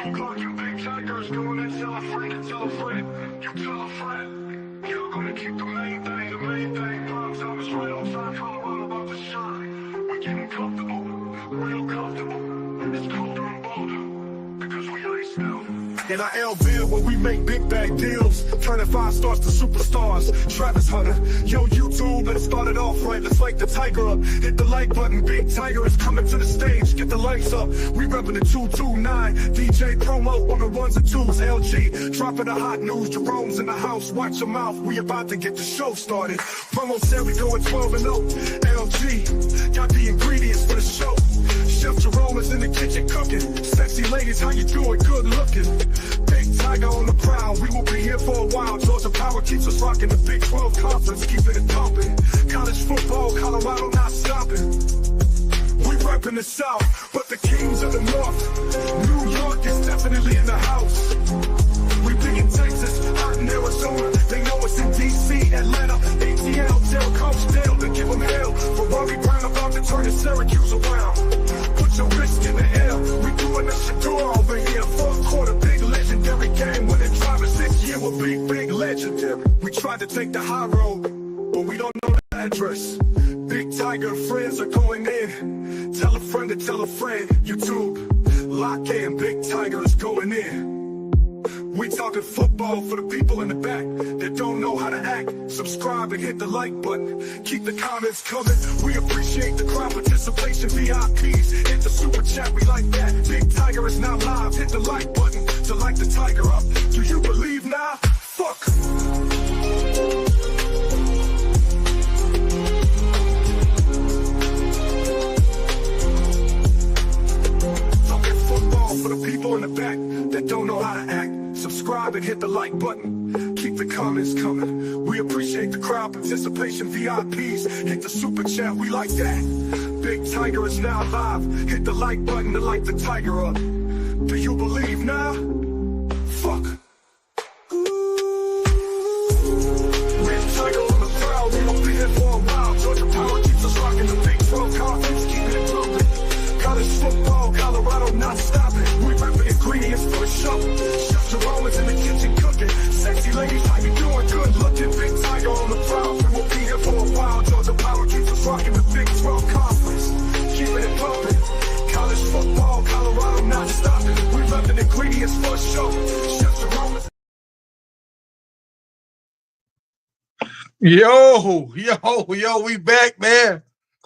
o'clock, you big tigers going and tell a friend, tell a friend, you tell a friend. You're gonna keep the main thing. Bombs, I was right on time, Colorado about to shine. We're getting comfortable, real comfortable. It's colder and bolder, because we ice now. In our LV where we make big bag deals, turning 5 stars to superstars. Travis Hunter, yo YouTube, let's start it off right. Let's light the tiger up, hit the like button. Big Tiger is coming to the stage, get the lights up. We repping the 229, DJ promo on the ones and twos. LG, dropping the hot news. Jerome's in the house, watch your mouth. We about to get the show started. Promo said we going 12 and 0. LG, got the ingredients for the show. Chef Jerome is in the kitchen cooking. Sexy ladies, how you doing? Good looking. Big Tiger on the prowl. We will be here for a while. Georgia Power keeps us rocking the Big 12 conference, keeping it pumping. College football, Colorado not stopping. We repping the South, but the kings of the North. New York is definitely in the house. We big in Texas, hot in Arizona. They know us in DC, Atlanta, ATL. Tell Coach Dale to give them hell. Ferrari Brown about to turn the Syracuse around. Put your wrist in the air. We doing the Shador over here. Fourth quarter, big legendary game. When it driving 6 year, we're big legendary. We tried to take the high road, but we don't know the address. Big Tiger friends are going in. Tell a friend to tell a friend. YouTube, lock in. Big Tiger is going in. We talking football for the people in the back that don't know how to act. Subscribe and hit the like button. Keep the comments coming. We appreciate the crowd participation. VIPs, hit the super chat. We like that. Big Tiger is now live. Hit the like button to light the tiger up. Do you believe now? Fuck. Talking football for the people in the back that don't know how to act. Subscribe and hit the like button. Keep the comments coming. We appreciate the crowd participation. VIPs, hit the super chat. We like that. Big Tiger is now live. Hit the like button to light the tiger up. Do you believe now? Fuck. Big Tiger on the prowl. We will be here for a while. Georgia Power keeps us rocking the Big 12 conference, keeping it moving. College football, Colorado not stopping. We repping ingredients for the show. Chef Jerome is in the kitchen cooking. Sexy ladies, how you doing? Good looking. Big Tiger on the prowl. We will be here for a while. Georgia Power keeps us rocking the Big 12 conference, keeping it pumping. College football, Colorado not stopping. We repping ingredients for the show. Chef Jerome is. Yo, we back, man.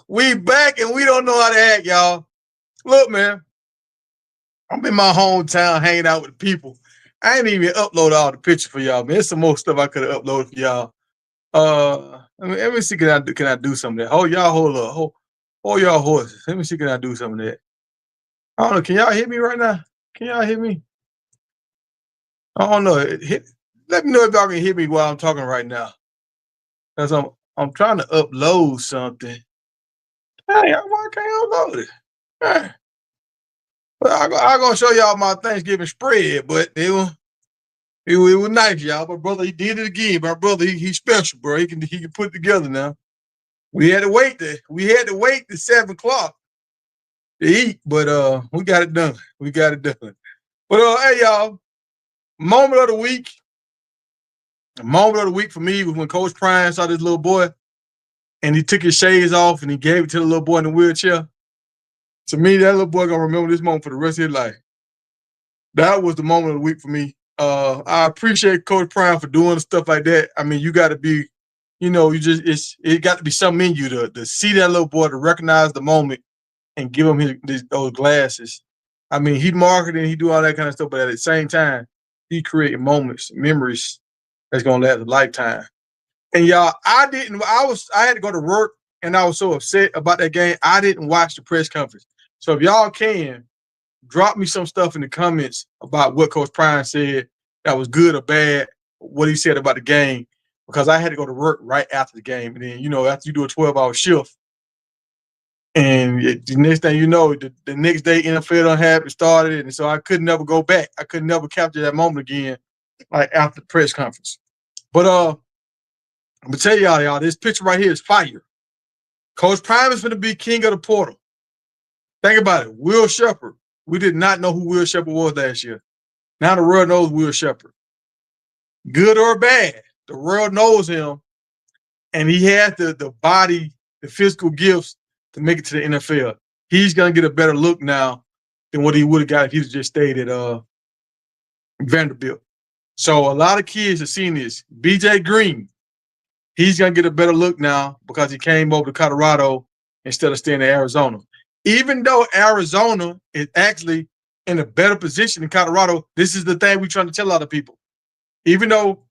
We back and we don't know how to act, y'all. Look, man, I'm in my hometown hanging out with people. I ain't even upload all the pictures for y'all, man. There's some more stuff I could have uploaded for y'all. Let me see, can I do some of that? Hold y'all, hold y'all horses. Let me see, can I do some of that? I don't know. Can y'all hear me right now? Can y'all hear me? I don't know. Let me know if y'all can hear me while I'm talking right now. Cause I'm trying to upload something. Hey, why can't I upload it? Hey. Well, I'm gonna show y'all my Thanksgiving spread, but it was nice, y'all. My brother, he did it again. My brother, he's special, bro. He can put it together now. We had to wait to 7 o'clock to eat, but we got it done. But hey, y'all, moment of the week. The moment of the week for me was when Coach Prime saw this little boy and he took his shades off and he gave it to the little boy in the wheelchair. To me, that little boy gonna remember this moment for the rest of his life. That was the moment of the week for me. I appreciate Coach Prime for doing stuff like that. I mean, you got to be, it got to be something in you to see that little boy, to recognize the moment and give him those glasses. I mean, he marketed, he do all that kind of stuff, but at the same time, he created moments, memories that's gonna last a lifetime. And y'all, I had to go to work and I was so upset about that game. I didn't watch the press conference. So if y'all can, drop me some stuff in the comments about what Coach Prime said that was good or bad, what he said about the game, because I had to go to work right after the game. And then, after you do a 12-hour shift, and the next thing you know, the next day NFL done had started, and so I could never go back. I could never capture that moment again, like after the press conference. But I'm gonna tell y'all, this picture right here is fire. Coach Prime is gonna be king of the portal. Think about it. Will Shepherd. We did not know who Will Shepherd was last year. Now the world knows Will Shepherd. Good or bad, the world knows him, and he has the body, the physical gifts to make it to the NFL. He's gonna get a better look now than what he would have got if he just stayed at Vanderbilt. So a lot of kids are seeing this. BJ Green, he's gonna get a better look now because he came over to Colorado instead of staying in Arizona. Even though Arizona is actually in a better position than Colorado, this is the thing we're trying to tell a lot of people. Even though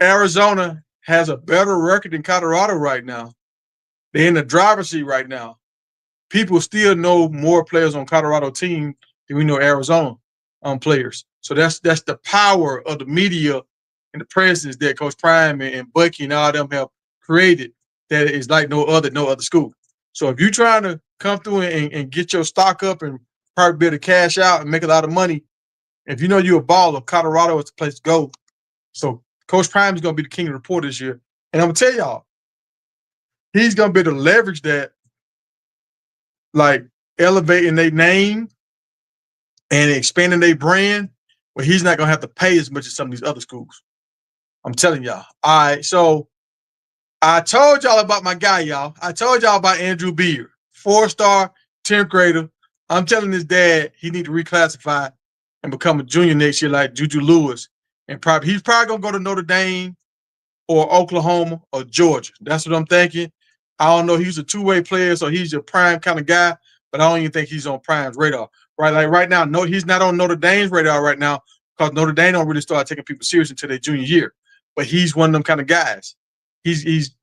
Arizona has a better record than Colorado right now, they're in the driver's seat right now. People still know more players on Colorado team than we know Arizona players. So that's the power of the media and the presence that Coach Prime and Bucky and all them have created that is like no other school. So if you're trying to come through and get your stock up and probably be able to cash out and make a lot of money, if you know you're a baller, Colorado is the place to go. So Coach Prime is going to be the king of the report this year. And I'm going to tell y'all, he's going to be able to leverage that, like elevating their name and expanding their brand, where he's not going to have to pay as much as some of these other schools. I'm telling y'all. All right, so I told y'all about my guy, y'all. I told y'all about Andrew Beard, 4-star, 10th grader. I'm telling his dad he need to reclassify and become a junior next year like Juju Lewis. And he's probably going to go to Notre Dame or Oklahoma or Georgia. That's what I'm thinking. I don't know. He's a two-way player, so he's your prime kind of guy, but I don't even think he's on Prime's radar. Right? Like right now, no, he's not on Notre Dame's radar right now because Notre Dame don't really start taking people serious until their junior year. But he's one of them kind of guys. He's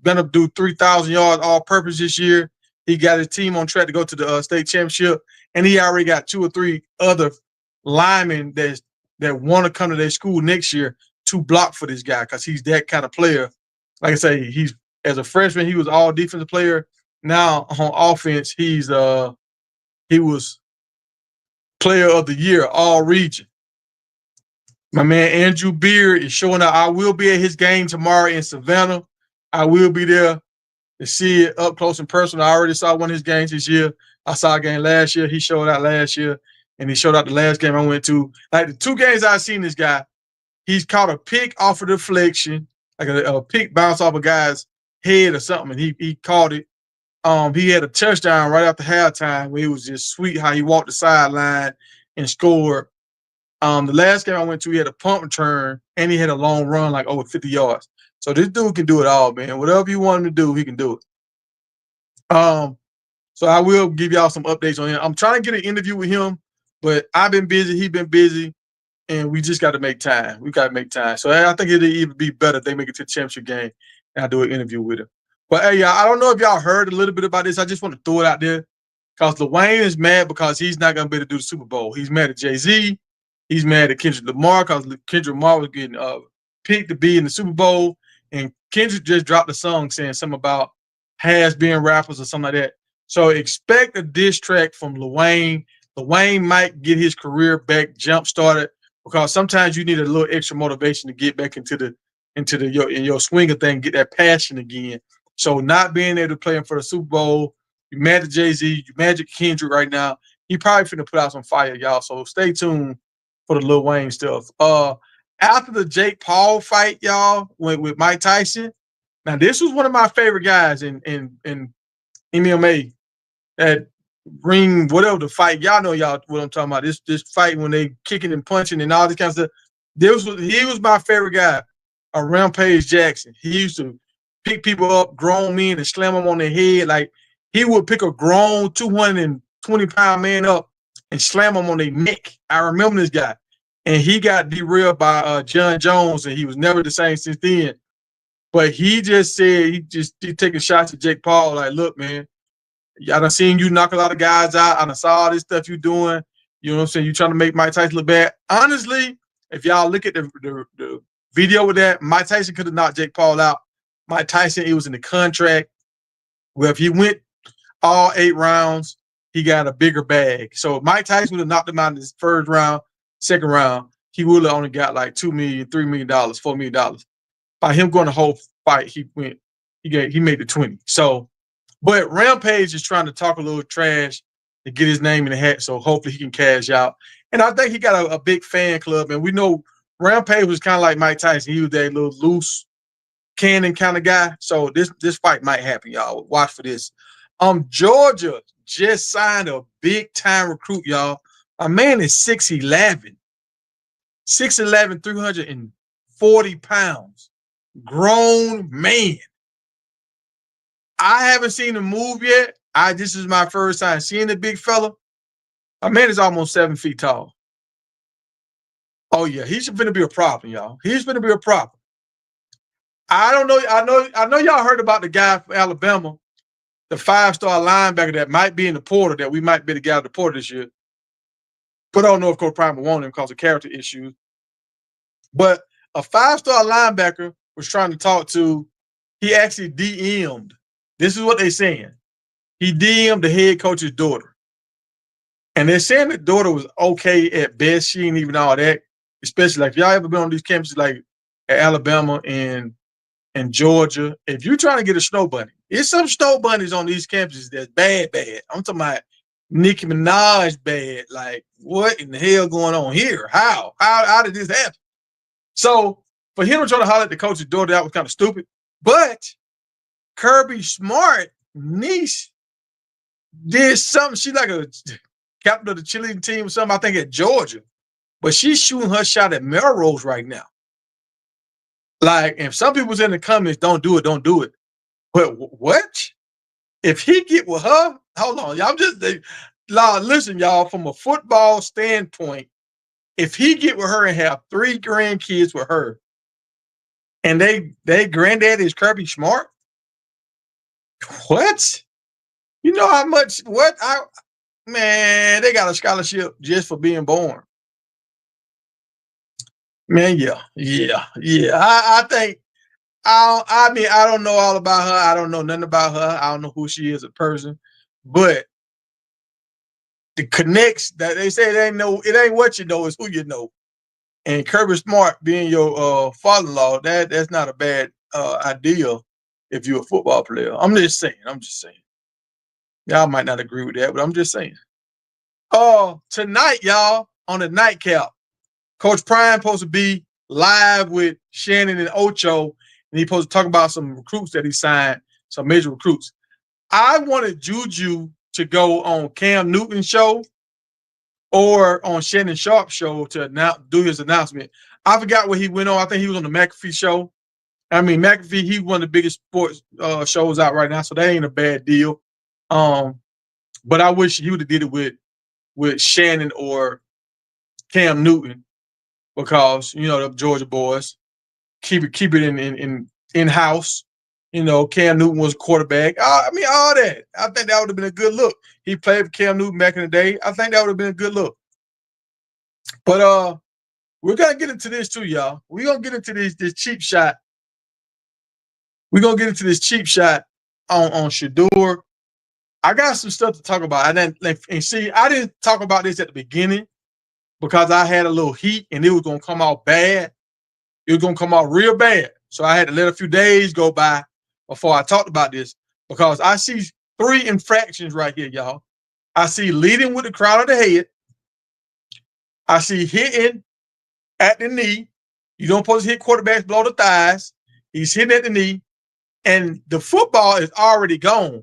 gonna do 3,000 yards all-purpose this year. He got his team on track to go to the state championship, and he already got 2 or 3 other linemen that want to come to their school next year to block for this guy because he's that kind of player. Like I say, he's as a freshman, he was all defensive player. Now on offense, he was player of the year, all region. My man Andrew Beard is showing up. I will be at his game tomorrow in Savannah. I will be there to see it up close and personal. I already saw one of his games this year. I saw a game last year. He showed out last year, and he showed out the last game I went to. Like the 2 games I've seen this guy, he's caught a pick off of deflection, like a pick bounce off a guy's head or something, and he caught it. He had a touchdown right after halftime where it was just sweet how he walked the sideline and scored. The last game I went to, he had a punt return and he had a long run, like over 50 yards. So this dude can do it all, man. Whatever you want him to do, he can do it. So I will give y'all some updates on him. I'm trying to get an interview with him, but I've been busy, he's been busy, and we just got to make time. We got to make time. So I think it'd even be better if they make it to the championship game and I do an interview with him. But hey, y'all, I don't know if y'all heard a little bit about this. I just want to throw it out there because LaWayne is mad because he's not going to be able to do the Super Bowl. He's mad at Jay-Z. He's mad at Kendrick Lamar because Kendrick Lamar was getting picked to be in the Super Bowl. And Kendrick just dropped a song saying something about has-been rappers or something like that. So expect a diss track from LaWayne. LaWayne might get his career back jump-started because sometimes you need a little extra motivation to get back into your swinger thing, get that passion again. So not being able to play him for the Super Bowl, you mad at Jay-Z, you mad at Kendrick right now. He probably finna put out some fire, y'all. So stay tuned for the Lil Wayne stuff. After the Jake Paul fight, y'all, with Mike Tyson. Now, this was one of my favorite guys in MMA. That ring, whatever the fight, y'all know what I'm talking about. This fight when they kicking and punching and all this kind of stuff. He was my favorite guy. Rampage Jackson. He used to pick people up, grown men, and slam them on their head. Like he would pick a grown 220-pound man up and slam them on their neck. I remember this guy. And he got derailed by John Jones, and he was never the same since then. But he just said he taking shots at Jake Paul. Like, look, man, I done seen you knock a lot of guys out. I done saw all this stuff you doing. You know what I'm saying? You trying to make Mike Tyson look bad. Honestly, if y'all look at the video with that, Mike Tyson could have knocked Jake Paul out. Mike Tyson, it was in the contract where if he went all 8 rounds, he got a bigger bag. So if Mike Tyson would have knocked him out in his first round, second round, he would have only got like $2 million, $3 million, $4 million. By him going the whole fight, he made the 20. So, but Rampage is trying to talk a little trash to get his name in the hat, so hopefully he can cash out. And I think he got a big fan club. And we know Rampage was kind of like Mike Tyson. He was that little loose cannon kind of guy. So this fight might happen, y'all. Watch for this. Georgia just signed a big time recruit, y'all. A man is 6'11". 6'11", 340 pounds. Grown man. I haven't seen him move yet. This is my first time seeing the big fella. A man is almost 7 feet tall. Oh yeah, he's gonna be a problem, y'all. He's gonna be a problem. I don't know. I know y'all heard about the guy from Alabama, the 5-star linebacker that might be in the portal, that we might be the guy in the portal this year. But I don't know if Coach Prime will want him because of character issues. But a 5-star linebacker was trying to talk to, he actually DM'd. This is what they're saying. He DM'd the head coach's daughter. And they're saying the daughter was okay at best. She ain't even all that. Especially like, if y'all ever been on these campuses like at Alabama and Georgia, if you're trying to get a snow bunny, there's some snow bunnies on these campuses that's bad. I'm talking about Nicki Minaj bad. Like, what in the hell going on here? How did this happen? So for him to try to holler at the coach's daughter, that was kind of stupid. But Kirby Smart niece did something. She's like a captain of the cheerleading team or something, I think at Georgia. But she's shooting her shot at Melrose right now. Like, if some people's in the comments, don't do it. But what? If he get with her, hold on, y'all. Listen, y'all, from a football standpoint, if he get with her and have 3 grandkids with her, and they granddad is Kirby Smart, what? You know how much? What? Man, they got a scholarship just for being born. Man, yeah. I think. I mean, I don't know all about her. I don't know nothing about her. I don't know who she is as a person, but the connects that they say it ain't what you know, it's who you know. And Kirby Smart being your father-in-law, that's not a bad idea if you're a football player. I'm just saying. Y'all might not agree with that, but I'm just saying. Tonight, y'all, on the nightcap, Coach Prime supposed to be live with Shannon and Ocho, and he's supposed to talk about some recruits that he signed, some major recruits. I wanted Juju to go on Cam Newton's show or on Shannon Sharp's show to do his announcement. I forgot what he went on. I think he was on the McAfee show. I mean, McAfee, he's one of the biggest sports shows out right now, so that ain't a bad deal. But I wish he would have did it with Shannon or Cam Newton, because you know the Georgia boys keep it in house. You know, Cam Newton was a quarterback. I mean, all that. I think that would have been a good look. He played for Cam Newton back in the day. I think that would have been a good look. But we're gonna get into this too, y'all. We're gonna get into this cheap shot. We're gonna get into this cheap shot on Shedeur. I got some stuff to talk about. And see, I didn't talk about this at the beginning because I had a little heat and it was gonna come out bad. It was gonna come out real bad. So I had to let a few days go by before I talked about this, because I see 3 infractions right here, y'all. I see leading with the crown of the head. I see hitting at the knee. You don't supposed to hit quarterbacks below the thighs. He's hitting at the knee, and the football is already gone.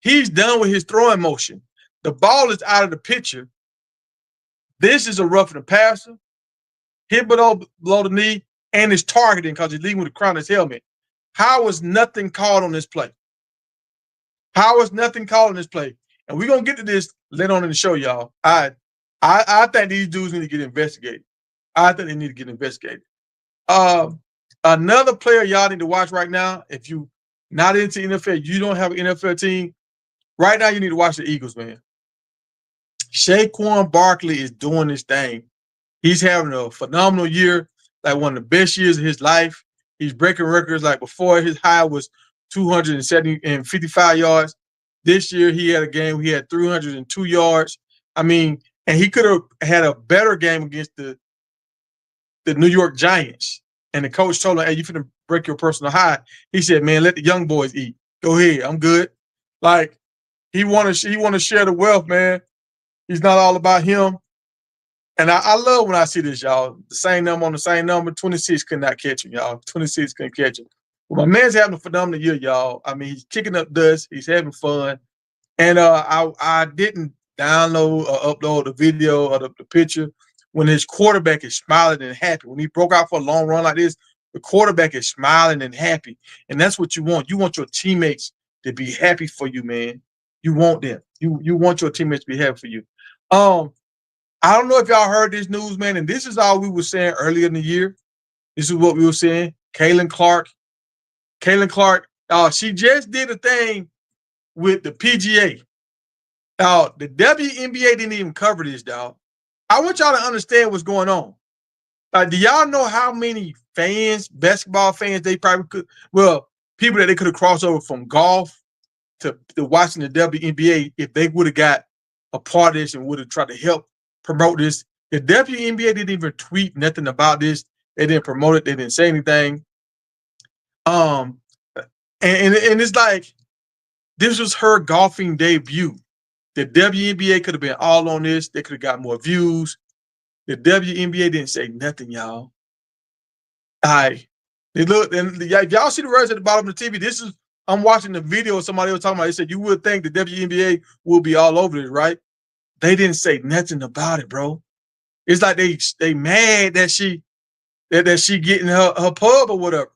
He's done with his throwing motion. The ball is out of the picture. This is a roughing the passer, hit below the knee, and it's targeting because he's leading with the crown of his helmet. How was nothing called on this play? How was nothing called on this play? And we're gonna get to this later on in the show, y'all. I think these dudes need to get investigated. I think they need to get investigated. Another player y'all need to watch right now, if you not into NFL, you don't have an NFL team, right now you need to watch the Eagles, man. Saquon Barkley is doing this thing. He's having a phenomenal year, like one of the best years of his life. He's breaking records. Like before, his high was 255 yards. This year, he had a game where he had 302 yards. I mean, and he could have had a better game against the New York Giants. And the coach told him, hey, you finna break your personal high. He said, man, let the young boys eat. Go ahead, I'm good. Like, he want to share the wealth, man. He's not all about him. And I love when I see this, y'all. The same number on the same number. 26 could not catch him, y'all. 26 couldn't catch him. Well, my man's having a phenomenal year, y'all. I mean, he's kicking up dust. He's having fun. And I didn't download or upload the video or the picture when his quarterback is smiling and happy. When he broke out for a long run like this, the quarterback is smiling and happy. And that's what you want. You want your teammates to be happy for you, man. You want them. You want your teammates to be happy for you. I don't know if y'all heard this news, man, and this is all we were saying earlier in the year. This is what we were saying. Caitlin Clark, she just did a thing with the PGA. The WNBA didn't even cover this, dog. I want y'all to understand what's going on. Do y'all know how many fans, basketball fans, they probably could, people that they could have crossed over from golf to watching the WNBA if they would have got a part of this and would have tried to help promote this. The WNBA didn't even tweet nothing about this. They didn't promote it. They didn't say anything. And it's like, this was her golfing debut. The WNBA could have been all on this. They could have got more views. The WNBA didn't say nothing, y'all. Look, and if y'all see the words at the bottom of the TV, I'm watching the video of somebody was talking about. They said, you would think the WNBA will be all over this, right? They didn't say nothing about it, bro. It's like they mad that she getting her pub or whatever.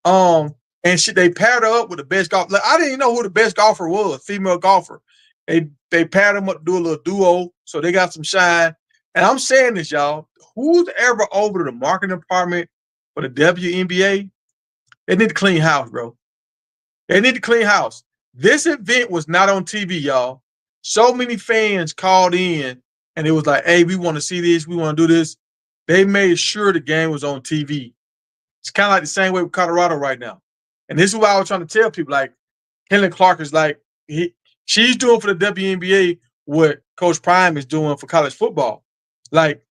And they paired her up with the best golfer. Like, I didn't even know who the best golfer was, female golfer. They paired them up to do a little duo, so they got some shine. And I'm saying this, y'all. Who's ever over to the marketing department for the WNBA? They need to clean house, bro. They need to clean house. This event was not on TV, y'all. So many fans called in, and it was like, hey, we want to see this. We want to do this. They made sure the game was on TV. It's kind of like the same way with Colorado right now. And this is why I was trying to tell people, like, Caitlin Clark is like, she's doing for the WNBA what Coach Prime is doing for college football. Like,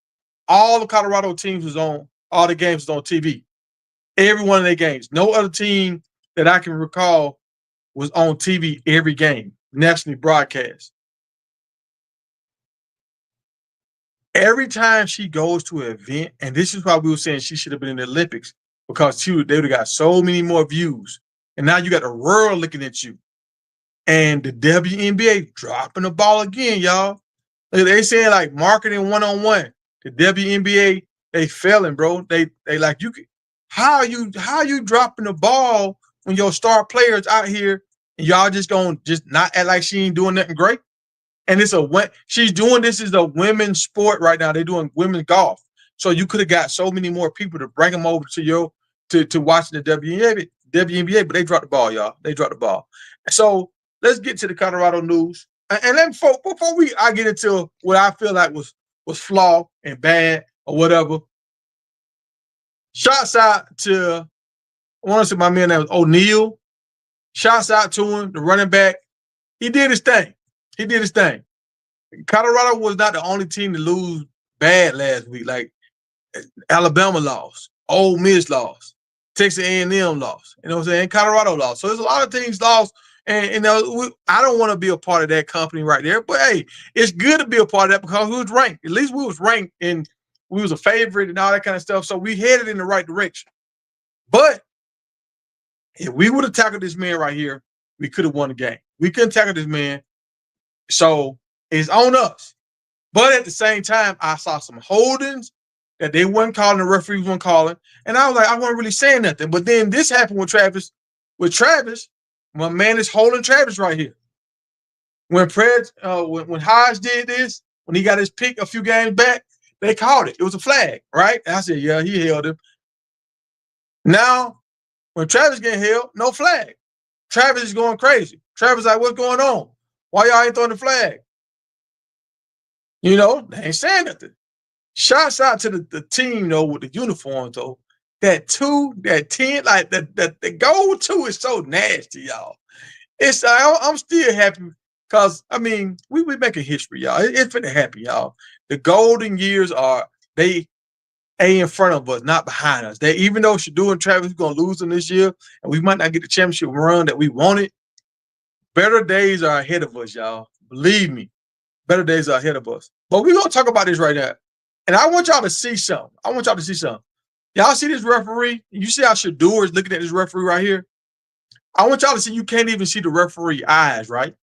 all the Colorado teams was on, all the games was on TV. Every one of their games. No other team that I can recall was on TV every game, nationally broadcast. Every time she goes to an event, and this is why we were saying she should have been in the Olympics, because they would have got so many more views. And now you got the world looking at you. And the WNBA dropping the ball again, y'all. They saying like marketing one-on-one. The WNBA, they failing, bro. They like, how are you dropping the ball when your star players out here and y'all just gonna just not act like she ain't doing nothing great? And she's doing this is a women's sport right now. They're doing women's golf. So you could have got so many more people to bring them over to watching the WNBA, but they dropped the ball, y'all. They dropped the ball. So let's get to the Colorado news. And then before I get into what I feel like was flawed and bad or whatever, shouts out to, I want to say my man name was O'Neal. Shouts out to him, the running back. He did his thing. Colorado was not the only team to lose bad last week. Like, Alabama lost, Ole Miss lost, Texas A&M lost. You know what I'm saying? Colorado lost. So there's a lot of teams lost. And I don't want to be a part of that company right there. But, hey, it's good to be a part of that because we was ranked. At least we was ranked and we was a favorite and all that kind of stuff. So we headed in the right direction. But if we would have tackled this man right here, we could have won the game. We couldn't tackle this man. So it's on us. But at the same time, I saw some holdings that they weren't calling, the referees weren't calling. And I was like, I wasn't really saying nothing. But then this happened with Travis. My man is holding Travis right here. When Hodge did this, when he got his pick a few games back, they called it. It was a flag, right? And I said, yeah, he held him. Now, when Travis getting held, no flag. Travis is going crazy. Travis like, what's going on? Why y'all ain't throwing the flag? You know, they ain't saying nothing. Shouts out to the team, though, with the uniforms, though. That 10, like the gold 2 is so nasty, y'all. I'm still happy because, I mean, we making history, y'all. It's finna happen, y'all. The golden years they in front of us, not behind us. Even though Shadou and Travis are going to lose them this year, and we might not get the championship run that we wanted, better days are ahead of us, y'all. Believe me, better days are ahead of us. But we're going to talk about this right now. And I want y'all to see something. Y'all see this referee? You see how Shador is looking at this referee right here? I want y'all to see you can't even see the referee eyes, right?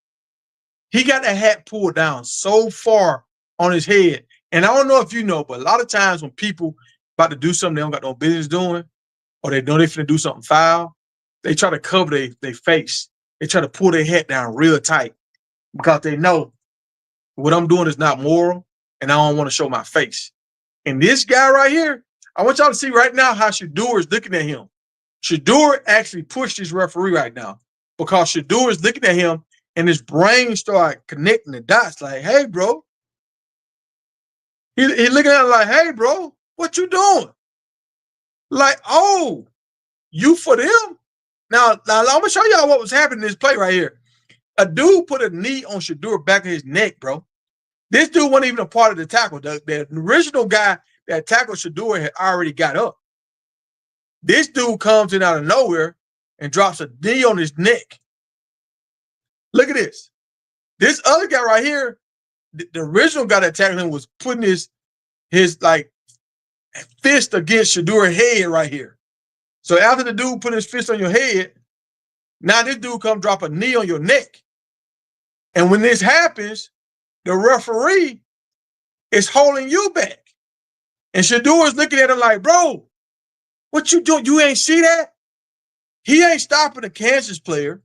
He got that hat pulled down so far on his head. And I don't know if you know, but a lot of times when people about to do something they don't got no business doing, or they know they're finna do something foul, they try to cover their face. They try to pull their hat down real tight because they know what I'm doing is not moral and I don't want to show my face. And this guy right here, I want y'all to see right now how Shador is looking at him. Shador actually pushed his referee right now because Shador is looking at him and his brain started connecting the dots like, hey, bro. He looking at him like, hey, bro, what you doing? Like, oh, you for them? Now I'm going to show y'all what was happening in this play right here. A dude put a knee on Shador back of his neck, bro. This dude wasn't even a part of the tackle. The original guy that tackled Shador had already got up. This dude comes in out of nowhere and drops a knee on his neck. Look at this. This other guy right here, the original guy that tackled him was putting his like fist against Shador's head right here. So after the dude put his fist on your head, now this dude come drop a knee on your neck. And when this happens, the referee is holding you back. And Shador is looking at him like, bro, what you doing? You ain't see that? He ain't stopping the Kansas player.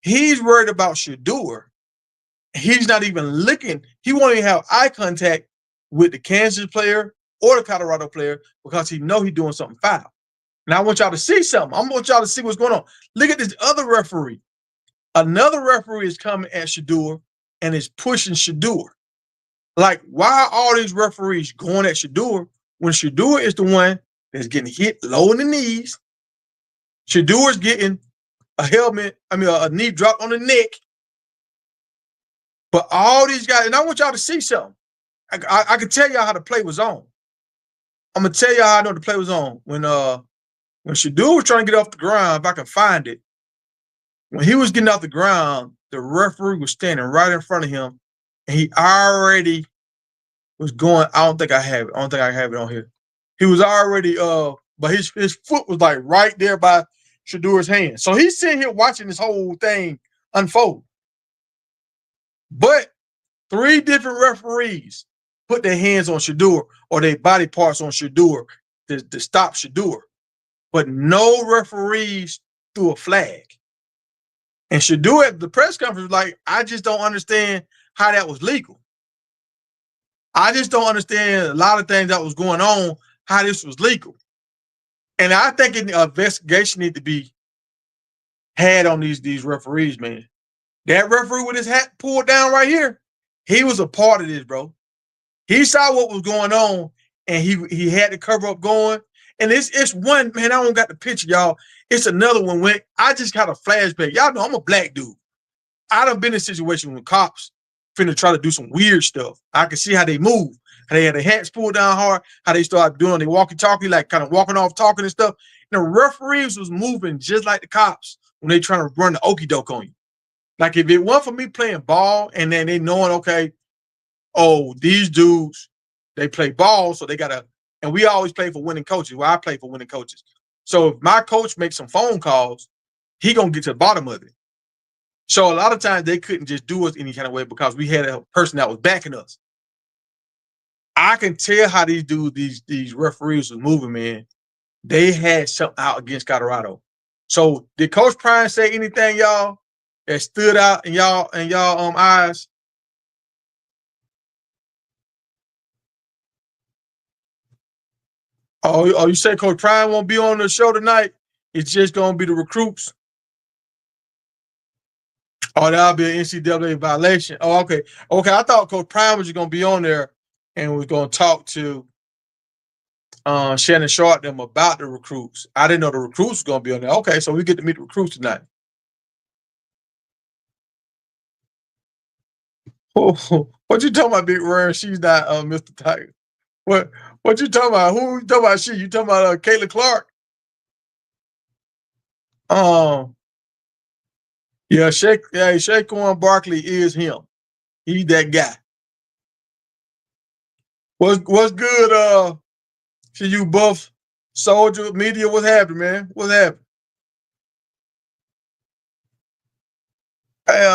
He's worried about Shador. He's not even looking. He won't even have eye contact with the Kansas player or the Colorado player because he know he's doing something foul. Now I want y'all to see something. I want y'all to see what's going on. Look at this other referee. Another referee is coming at Shador and is pushing Shador. Like, why are all these referees going at Shador when Shador is the one that's getting hit low in the knees? Shador is getting a knee drop on the neck. But all these guys, and I want y'all to see something. I can tell y'all how the play was on. I'm gonna tell y'all how I know the play was on. When Shador was trying to get off the ground, if I can find it, when he was getting off the ground, the referee was standing right in front of him, and he already was going. I don't think I have it. On here. He was already but his foot was like right there by Shador's hand. So he's sitting here watching this whole thing unfold. But 3 different referees put their hands on Shador or their body parts on Shador to stop Shador. But no referees threw a flag. And Shador at the press conference was like, I just don't understand how that was legal. I just don't understand a lot of things that was going on, how this was legal. And I think an investigation need to be had on these referees, man. That referee with his hat pulled down right here, he was a part of this, bro. He saw what was going on, and he had the cover up going. And it's one, man, I don't got the picture, y'all. It's another one when I just got a flashback. Y'all know I'm a black dude. I done been in a situation with cops finna try to do some weird stuff. I can see how they move, how they had their hats pulled down hard, how they start doing their walkie-talkie, like kind of walking off talking and stuff. And the referees was moving just like the cops when they trying to run the okie doke on you. Like if it weren't for me playing ball and then they knowing, okay, oh, these dudes, they play ball, so they gotta, and we always play for winning coaches. Well, I play for winning coaches. So if my coach makes some phone calls, he gonna get to the bottom of it. So a lot of times they couldn't just do us any kind of way because we had a person that was backing us. I can tell how these dudes, these referees was moving, man. They had something out against Colorado. So did Coach Prime say anything, y'all, that stood out in y'all eyes? Oh, you say Coach Prime won't be on the show tonight? It's just gonna be the recruits. Oh, that'll be an NCAA violation. Oh, okay. Okay, I thought Coach Prime was just gonna be on there and was gonna talk to Shannon Sharp them about the recruits. I didn't know the recruits were gonna be on there. Okay, so we get to meet the recruits tonight. Oh, what you talking about, Big Rare? She's not Mr. Tiger. What you talking about? Who you talking about? She? You talking about Caitlin Clark? Yeah, Shaquan Barkley is him. He's that guy. What's good? To you buff soldier media, what's happening, man? What's happening? Hey,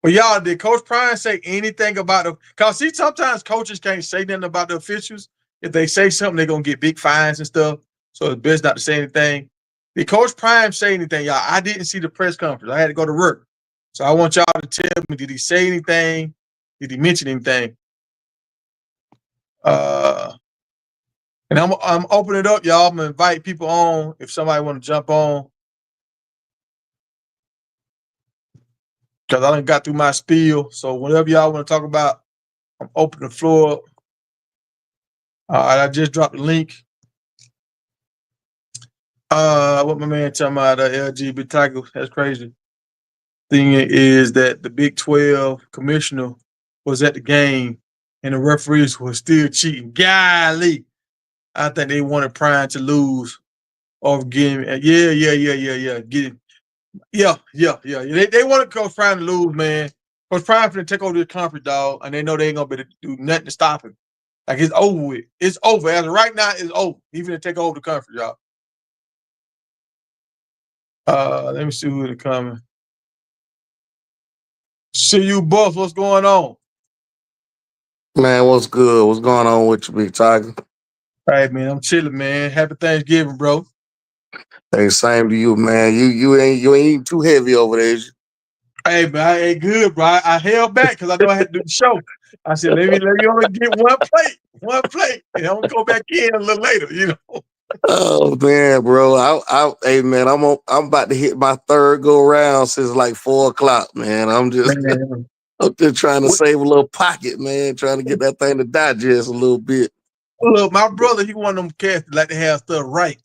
well, y'all, did Coach Prime say anything about the? Cause see, sometimes coaches can't say nothing about the officials. If they say something, they're gonna get big fines and stuff. So it's best not to say anything. Did Coach Prime say anything, y'all? I didn't see the press conference. I had to go to work. So I want y'all to tell me, did he say anything? Did he mention anything? And I'm opening it up, y'all. I'm gonna invite people on if somebody want to jump on. Because I done got through my spiel. So whatever y'all want to talk about, I'm opening the floor up. All right, I just dropped the link. What my man talking about, LGBT tackle? That's crazy. Thing is that the Big 12 commissioner was at the game and the referees were still cheating. Golly. I think they wanted Prime to lose or getting yeah. Get it. Yeah. They wanted Coach Prime to lose, man. Coach Prime finna take over the conference, dog, and they know they ain't gonna be able to do nothing to stop him. Like it's over with. It's over. As of right now, it's over. He's finna take over the conference, y'all. Let me see who's coming. See you, Buff. What's going on? Man, what's good? What's going on with you, Big Tiger? Hey, man, I'm chilling, man. Happy Thanksgiving, bro. Hey, same to you, man. You ain't too heavy over there. Is you? Hey, man, I ain't good, bro. I held back because I know I had to do the show. I said, let me only get one plate, and I'm gonna go back in a little later, you know. Oh man, bro. Hey man, I'm about to hit my third go round since like 4 o'clock, man. I'm just Man, I'm just trying to save a little pocket, man. Trying to get that thing to digest a little bit. look, my brother, he one of them cats that like to have stuff right.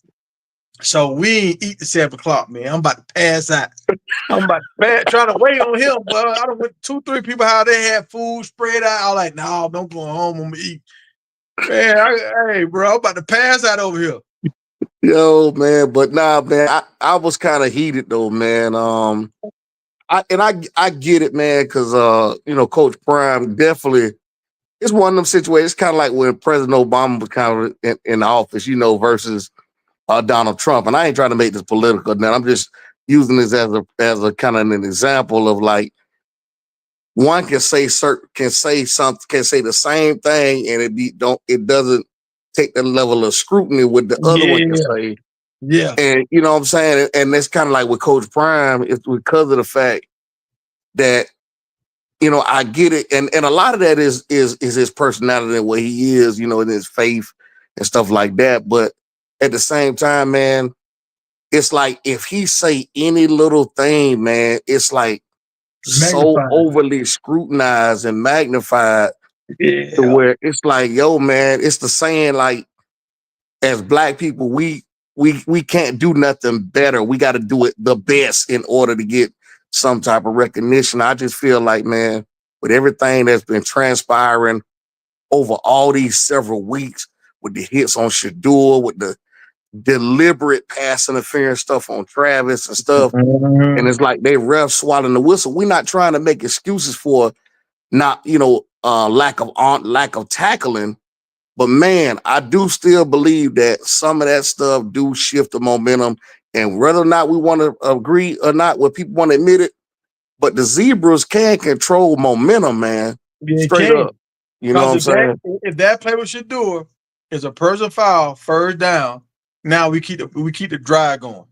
So we ain't eat the 7 o'clock, man. I'm about to pass out. I'm about to pass, trying to wait on him, but I don't went 2-3 people how they had food spread out. I was like, no, don't go home. I'm gonna eat. Man, hey, bro, I'm about to pass out over here. Yo, man, but nah, man. I was kind of heated though, man. I get it, man, because Coach Prime definitely. It's one of them situations. It's kind of like when President Obama was kind of in the office, versus Donald Trump. And I ain't trying to make this political. Now I'm just using this as a kind of an example of like one can say the same thing, and it doesn't take the level of scrutiny with the other one can Yeah, say. yeah, And you know what I'm saying? And that's kind of like with Coach Prime, it's because of the fact that I get it, and a lot of that is his personality and what he is, and his faith and stuff like that. But at the same time, man, it's like if he say any little thing, man, it's like so magnified. overly scrutinized and magnified to Yeah, where it's like, yo, man, it's the saying like, as black people, we can't do nothing better. We got to do it the best in order to get some type of recognition. I just feel like, man, with everything that's been transpiring over all these several weeks, with the hits on Shadur, with the deliberate pass interference stuff on Travis and stuff, and it's like they refs swallowing the whistle. We're not trying to make excuses for not, lack of tackling. But man, I do still believe that some of that stuff do shift the momentum. And whether or not we want to agree or not, whether people want to admit it, but the Zebras can control momentum, man. yeah, it Straight can. up. You know what Because I'm saying? if that play with Shador is a personal foul, first down, now we keep the drive going.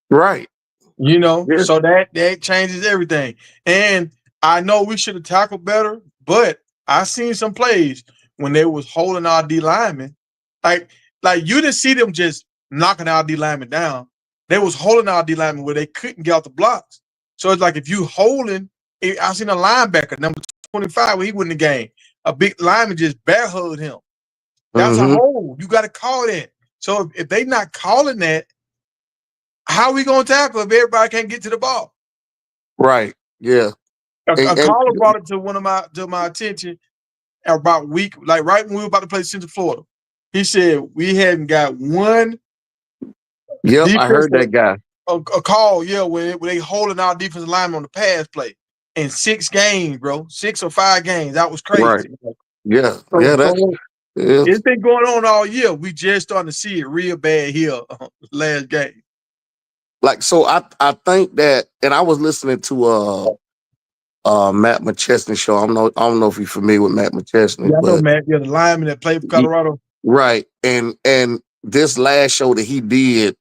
Right. Yeah. So that changes everything. And I know we should have tackled better, but I seen some plays when they was holding our D linemen, like you didn't see them just knocking our D linemen down. They was holding our D linemen where they couldn't get out the blocks. So it's like if you holding, I seen a linebacker number 25 when he won the game. A big lineman just bear hugged him. That's a Mm-hmm. hold. You got to call that. So if they not calling that, how are we gonna tackle if everybody can't get to the ball? Right. Yeah. A And caller brought it to my attention about week, like right when we were about to play Central Florida. He said we hadn't got one yep, I heard defensive that guy. a call, yeah, when they holding our defensive lineman on the pass play in 6 games, bro. 6 or 5 games. That was Right. crazy. Yeah, So, that's yeah. it's been going on all year. We just starting to see it real bad here last game. Like so, I think that, and I was listening to Matt McChesney show. I don't know if you're familiar with Matt McChesney, Yeah, I know, but Matt. You're the lineman that played for Colorado. right, and this last show that he did,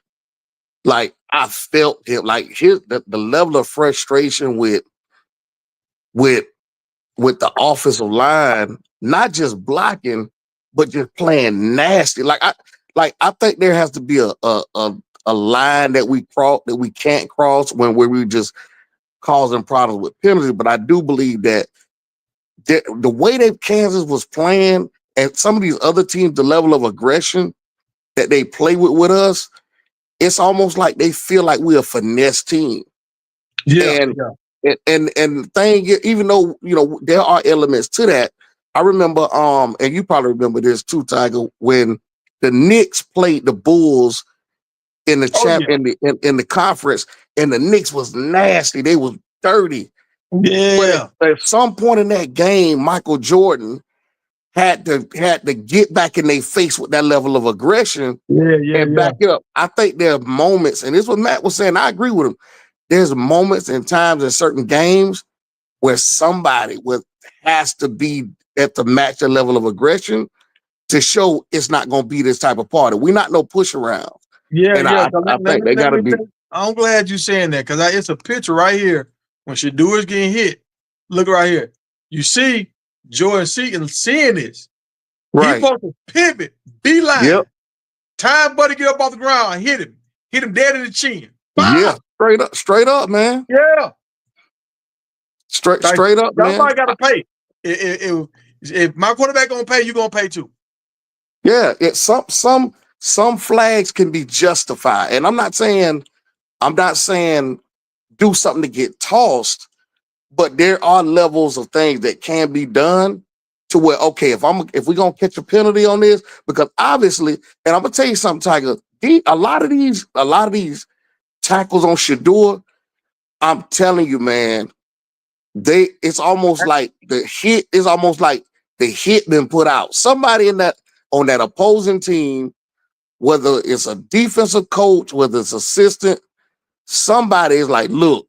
like I felt it, like the level of frustration with with the offensive line, not just blocking, but just playing nasty. I think there has to be a line that we cross that we can't cross when we just causing problems with penalties. But I do believe that the way that Kansas was playing and some of these other teams, the level of aggression that they play with us, it's almost like they feel like we're a finesse team. Yeah, And yeah. and the thing, even though there are elements to that, I remember and you probably remember this too, Tiger, when the Knicks played the Bulls in the Oh, champ yeah. in the conference, and the Knicks was nasty. They was dirty. But Yeah. at some point in that game, Michael Jordan had to get back in their face with that level of aggression Yeah, yeah, and yeah. back it up. I think there are moments, and this is what Matt was saying. I agree with him. There's moments and times in certain games where somebody has to be at the match the level of aggression to show it's not going to be this type of party. We're not no push around. Yeah, And yeah. I think they got to be. I'm glad you're saying that because it's a picture right here when Shadour's getting hit. Look right here. You see Jordan Seaton seeing this. Right. He's supposed to pivot, beeline. Yep. Time buddy get up off the ground and hit him dead in the chin. Yeah, straight up, man. Yeah. Straight up, man. Somebody got to pay. If my quarterback gonna pay, you gonna pay too. Yeah, some flags can be justified, and I'm not saying do something to get tossed, but there are levels of things that can be done to where, okay, if we're gonna catch a penalty on this, because obviously, and I'm gonna tell you something, Tiger, a lot of these tackles on Shador, I'm telling you, man, it's almost like the hit been put out. Somebody on that opposing team, whether it's a defensive coach, whether it's assistant, somebody is like, look,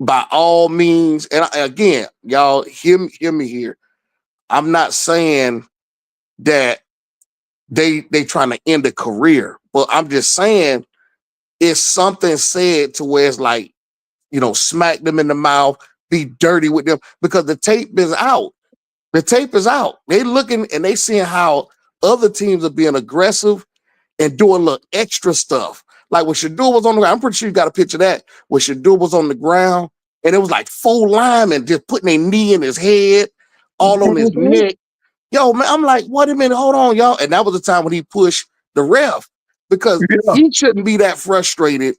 by all means, and again, y'all hear me here. I'm not saying that they trying to end a career, but I'm just saying it's something said to where it's like, smack them in the mouth, be dirty with them, because the tape is out. The tape is out. They looking and they seeing how other teams are being aggressive and doing a little extra stuff. Like when Shador was on the ground, I'm pretty sure you got a picture of that. When Shador was on the ground and it was like 4 linemen just putting their knee in his head, all on his neck. Yo, man, I'm like, wait a minute, hold on, y'all. And that was the time when he pushed the ref because he shouldn't be that frustrated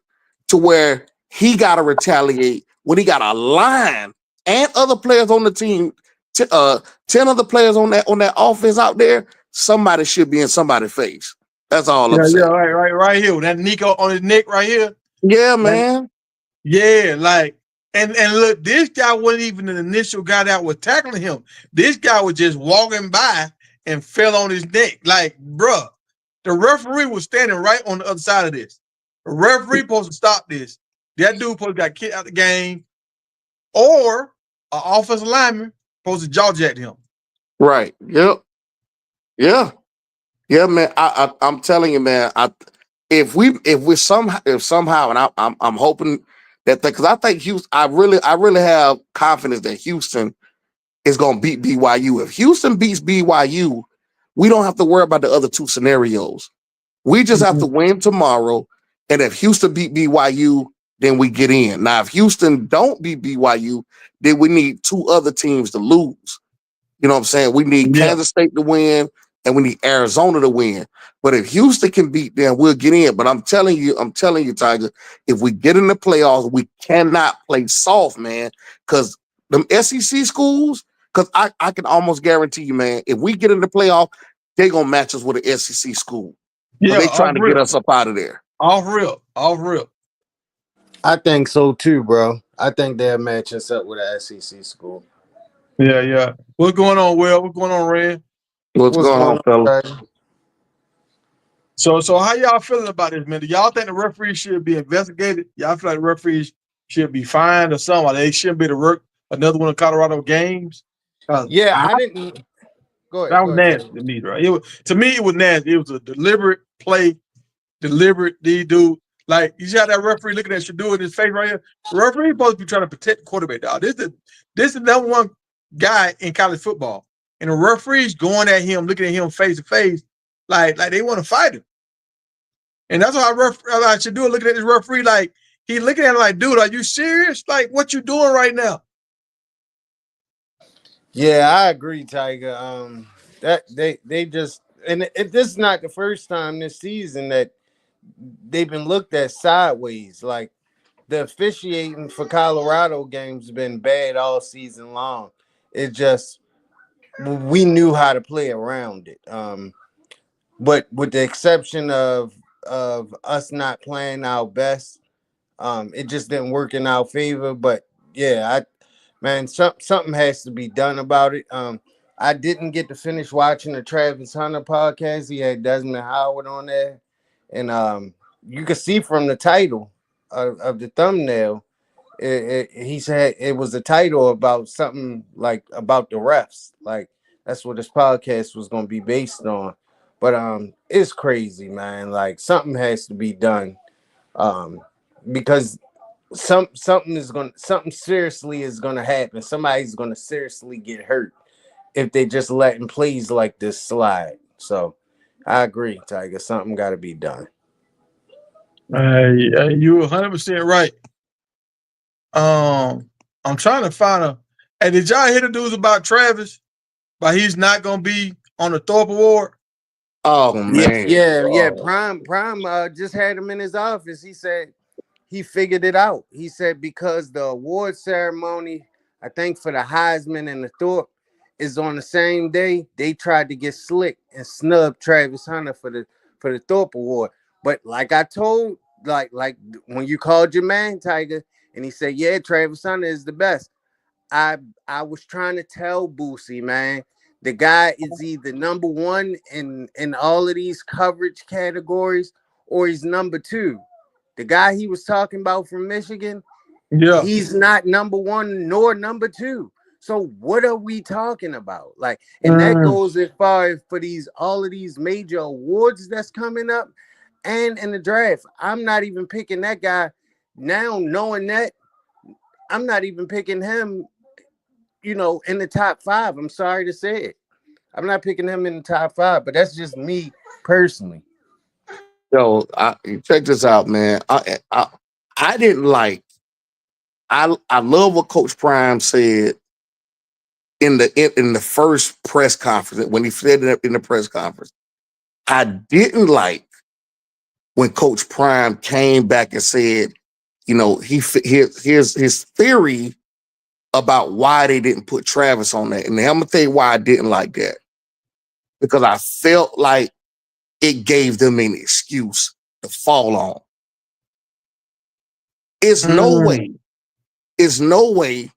to where he got to retaliate when he got a line and other players on the team, 10 other players on that offense out there. Somebody should be in somebody's face. That's all I'm saying. Yeah, right here. That Nico on his neck right here. Yeah, man. Yeah, like, and look, this guy wasn't even the initial guy that was tackling him. This guy was just walking by and fell on his neck. Like, bruh, the referee was standing right on the other side of this. The referee supposed to stop this. That dude supposed to got kicked out the game, or an offensive lineman supposed to jaw jack him. Right. Yep. Yeah. Yeah, man. I'm telling you, man. If somehow, and I'm hoping that because I think Houston, I really have confidence that Houston is going to beat BYU. If Houston beats BYU, we don't have to worry about the other two scenarios. We just have to win tomorrow, and if Houston beat BYU, then we get in. Now, if Houston don't beat BYU, then we need 2 other teams to lose. You know what I'm saying? We need Kansas State to win, and we need Arizona to win. But if Houston can beat them, we'll get in. But I'm telling you, Tiger, if we get in the playoffs, we cannot play soft, man. Because them SEC schools, because I can almost guarantee you, man, if we get in the playoff, they're going to match us with an SEC school. Yeah, they trying to get us up out of there. Off real. I think so too, bro. I think they'll match us up with an SEC school. Yeah, yeah. What's going on, Will? What's going on, Rand? What's What's going on, going fella? on, Tyson? So how y'all feeling about this, man? Do y'all think the referees should be investigated? Y'all feel like the referees should be fined or something? Or they shouldn't be to work another one of Colorado games? Yeah, I, I didn't. Go ahead. that Go was ahead, nasty Tyson. to me, right? To me, it was nasty. It was a deliberate play, deliberate. These dude, like you see how that referee looking at Shador in his face right here. The referee supposed to be trying to protect the quarterback, dog. This is number one guy in college football, and the referees going at him, looking at him face to face, like they want to fight him. And that's why I should do it. Looking at this referee, like he looking at him like, dude, are you serious? Like, what you doing right now? Yeah, I agree, Tiger. That they just if this is not the first time this season that they've been looked at sideways. Like the officiating for Colorado games been bad all season long. It just we knew how to play around it. But with the exception of us not playing our best, it just didn't work in our favor. But yeah, man, something has to be done about it. I didn't get to finish watching the Travis Hunter podcast. He had Desmond Howard on there, and you could see from the title of the thumbnail, he said it was a title about something like about the refs. Like that's what this podcast was going to be based on. But it's crazy, man. Like something has to be done, because something seriously is gonna happen. Somebody's gonna seriously get hurt if they just letting plays like this slide. So I agree, Tiger. Something got to be done. You 100% right. I'm trying to find a. Hey, did y'all hear the news about Travis? But he's not gonna be on the Thorpe Award. Oh Yeah, man. yeah. Oh, Prime just had him in his office. He said he figured it out. He said because the award ceremony, I think for the Heisman and the Thorpe, is on the same day. They tried to get slick and snub Travis Hunter for the Thorpe Award. But like I told, like when you called your man Tiger, and he said, "Yeah, Travis Hunter is the best." I I was trying to tell Boosie, man, the guy is either number one in all of these coverage categories, or he's number two. The guy he was talking about from Michigan, Yeah. he's not number one nor number two. So what are we talking about? Like, and that Mm, goes as far as for these all of these major awards that's coming up, and in the draft. I'm not even picking that guy now, knowing that I'm not even picking him, in the top five. I'm sorry to say it. I'm not picking him in the top five, but that's just me personally. yo, check this out, man. I didn't like. I love what Coach Prime said in the first press conference when he said it in the press conference. I didn't like when Coach Prime came back and said, his theory about why they didn't put Travis on that. And I'm gonna tell you why I didn't like that. Because I felt like it gave them an excuse to fall on. It's no mm, way, it's no way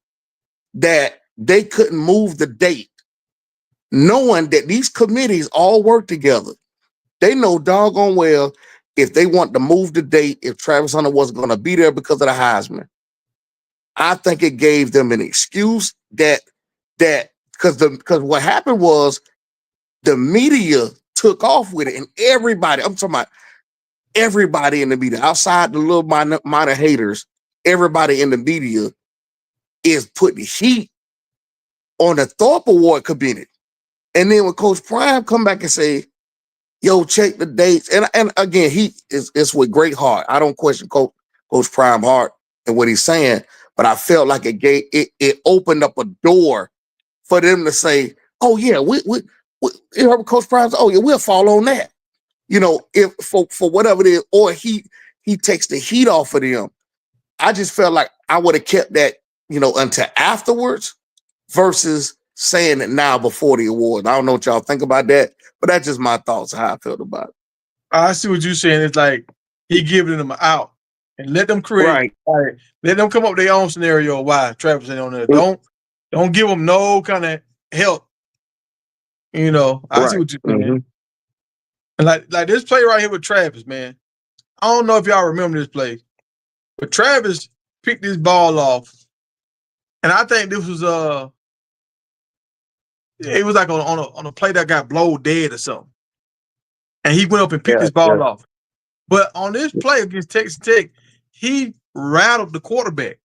that they couldn't move the date, knowing that these committees all work together. They know doggone well if they want to move the date, if Travis Hunter wasn't going to be there because of the Heisman. I think it gave them an excuse that because what happened was the media took off with it, and everybody, I'm talking about everybody in the media, outside the little minor haters, everybody in the media is putting heat on the Thorpe Award committee. And then when Coach Prime come back and say, yo, check the dates. And again, he is it's with great heart. I don't question Coach Prime heart and what he's saying, but I felt like it opened up a door for them to say, oh yeah, we you heard Coach Prime say, oh yeah, we'll fall on that. If for whatever it is, or he takes the heat off of them. I just felt like I would have kept that, until afterwards versus saying it now before the award. I don't know what y'all think about that, but that's just my thoughts how I felt about it. I see what you're saying. It's like he giving them an out and let them create. Right. Like, let them come up with their own scenario. Why Travis ain't on there? Don't. Don't give them no kind of help. You know, I see Right. what you're saying. And like this play right here with Travis, man. I don't know if y'all remember this play, but Travis picked this ball off, and I think this was it was like on a play that got blowed dead or something, and he went up and picked Yeah. this ball Yeah. off. But on this play against Texas Tech, he rattled the quarterback.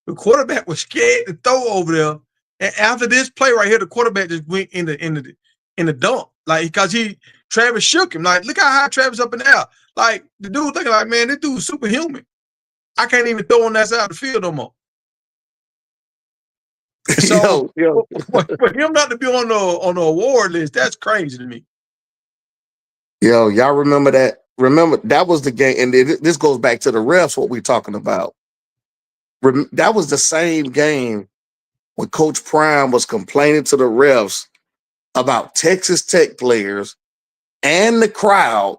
The quarterback was scared to throw over there, and after this play right here, the quarterback just went in the dump, like because Travis shook him. Like, look how high Travis up in the air. Like the dude thinking like, man, this dude's superhuman. I can't even throw on that side of the field no more. So Yo. for him not to be on the award list, that's crazy to me. Yo, y'all remember that? Remember that was the game, and this goes back to the refs. What we're talking about. That was the same game when Coach Prime was complaining to the refs about Texas Tech players and the crowd,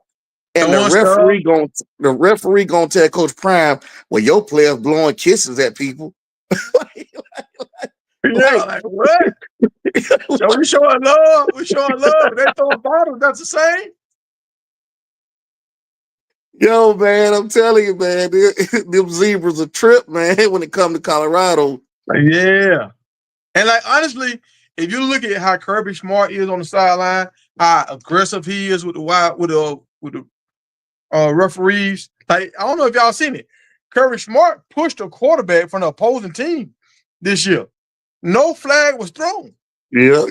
and Throwing stuff. the referee gonna tell Coach Prime, well, your players blowing kisses at people. Yeah, like what? So we showing love. We showing love. They throwing bottles. That's the same. Yo, man, I'm telling you, man, them zebras a trip, man, when it comes to Colorado. Yeah. And like honestly, if you look at how Kirby Smart is on the sideline, how aggressive he is with the referees, like I don't know if y'all seen it. Kirby Smart pushed a quarterback from the opposing team this year. No flag was thrown. Yeah.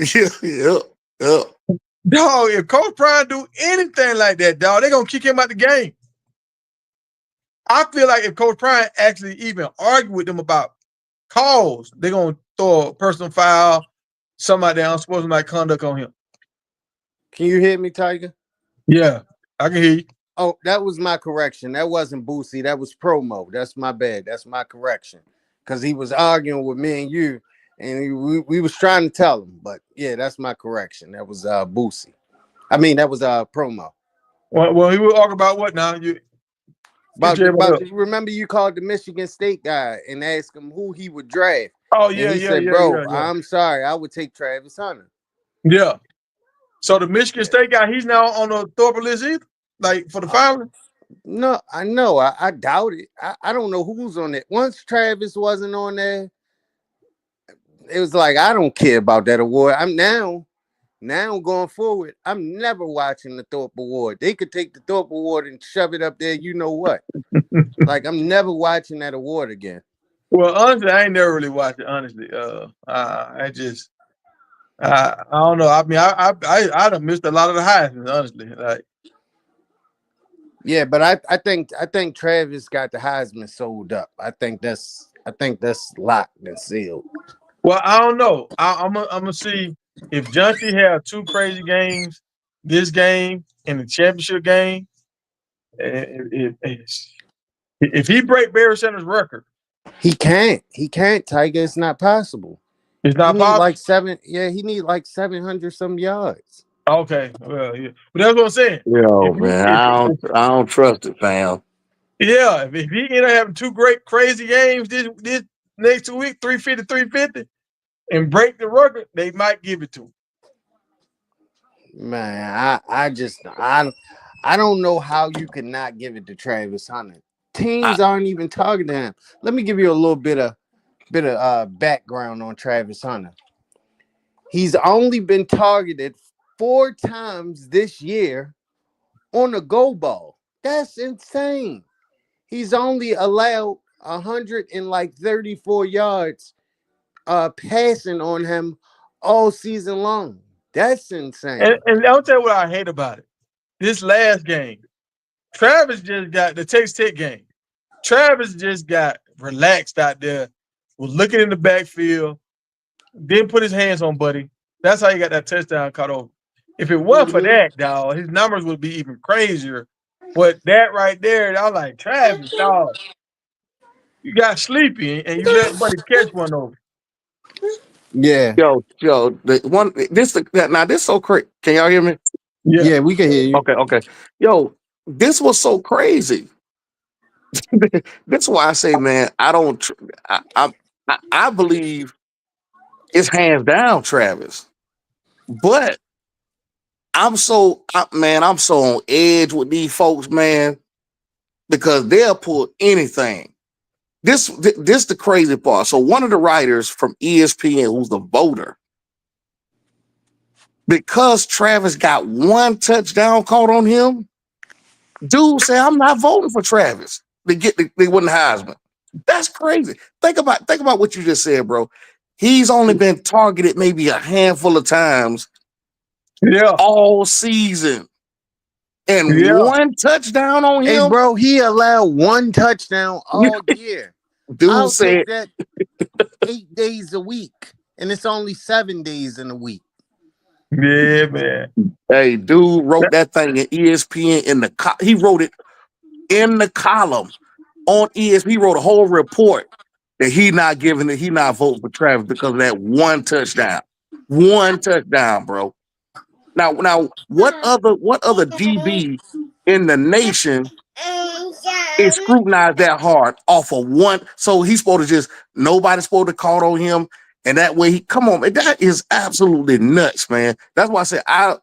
Dog, if Coach Prime do anything like that, dog, they're gonna kick him out the game. I feel like if Coach Prime actually even argue with them about calls, they're gonna throw a personal foul, somebody unsportsmanlike conduct on him. Can you hear me, Tiger? Yeah, I can hear you. Oh, that was my correction. That wasn't Boosie. That was promo. That's my bad. That's my correction. Because he was arguing with me and you, and we was trying to tell him. But yeah, that's my correction. That was Boosie. I mean, that was promo. Well, he will talk about what now? Remember you called the Michigan State guy and asked him who he would draft. Oh And yeah, he said, yeah. bro, I'm sorry, I would take Travis Hunter. Yeah. So the Michigan State guy, he's now on the Thorpe list either, like for the filing. No, I know. I doubt it. I don't know who's on it. Once Travis wasn't on there, it was like I don't care about that award. I'm now going forward. I'm never watching the Thorpe Award. They could take the Thorpe Award and shove it up there. You know what? Like I'm never watching that award again. Well, honestly, I ain't never really watched it. Honestly, I don't know. I mean, I done missed a lot of the Heisman. Honestly, like yeah, but I think Travis got the Heisman sold up. I think that's locked and sealed. well, I don't know. I'm gonna see if Junty had two crazy games, this game and the championship game. If he break Barry Sanders' record, He can't. Tiger. It's not possible. it's not He need possible. like seven. Yeah, he need like 700 some yards. Okay, well, yeah, but that's what I'm saying. Yo, man, I don't trust it, fam. Yeah, if he end up having two great crazy games this next 2 weeks, 350, 350, and break the record, they might give it to him. Man, I don't know how you could not give it to Travis Hunter. Teams aren't even targeting him. Let me give you a little bit of background on Travis Hunter. He's only been targeted 4 times this year on a go ball. That's insane. He's only allowed 134 yards passing on him all season long. That's insane. And I'll tell you what I hate about it. This last game, Travis just got the Texas Tech game. Travis just got relaxed out there, was looking in the backfield, didn't put his hands on Buddy. That's how he got that touchdown caught over. If it wasn't for that, dog, his numbers would be even crazier. But that right there, I was like, Travis, dog, you got sleepy and you let Buddy catch one over. Yeah. Yo, this so crazy. Can y'all hear me? Yeah, we can hear you. Okay. Yo, this was so crazy. That's why I say, man, I believe It's hands down Travis. But I'm so on edge with these folks, man, because they'll pull anything. This the crazy part. So one of the writers from ESPN, who's the voter, because Travis got one touchdown caught on him, dude said, I'm not voting for Travis they win the Heisman. That's crazy. Think about what you just said, bro. He's only been targeted maybe a handful of times Yeah, all season. And yeah. one touchdown on Hey, him, bro, he allowed one touchdown all year. dude I'll said, take that 8 days a week, and it's only 7 days in a week. Yeah, man. hey, dude wrote that thing in ESPN he wrote it in the column on ESPN. He wrote a whole report that he not voting for Travis because of that one touchdown. One touchdown, bro. Now, what other DB in the nation is scrutinized that hard off of one? So he's supposed to just nobody's supposed to call on him, and that way he come on, man. That is absolutely nuts, man. That's why I said I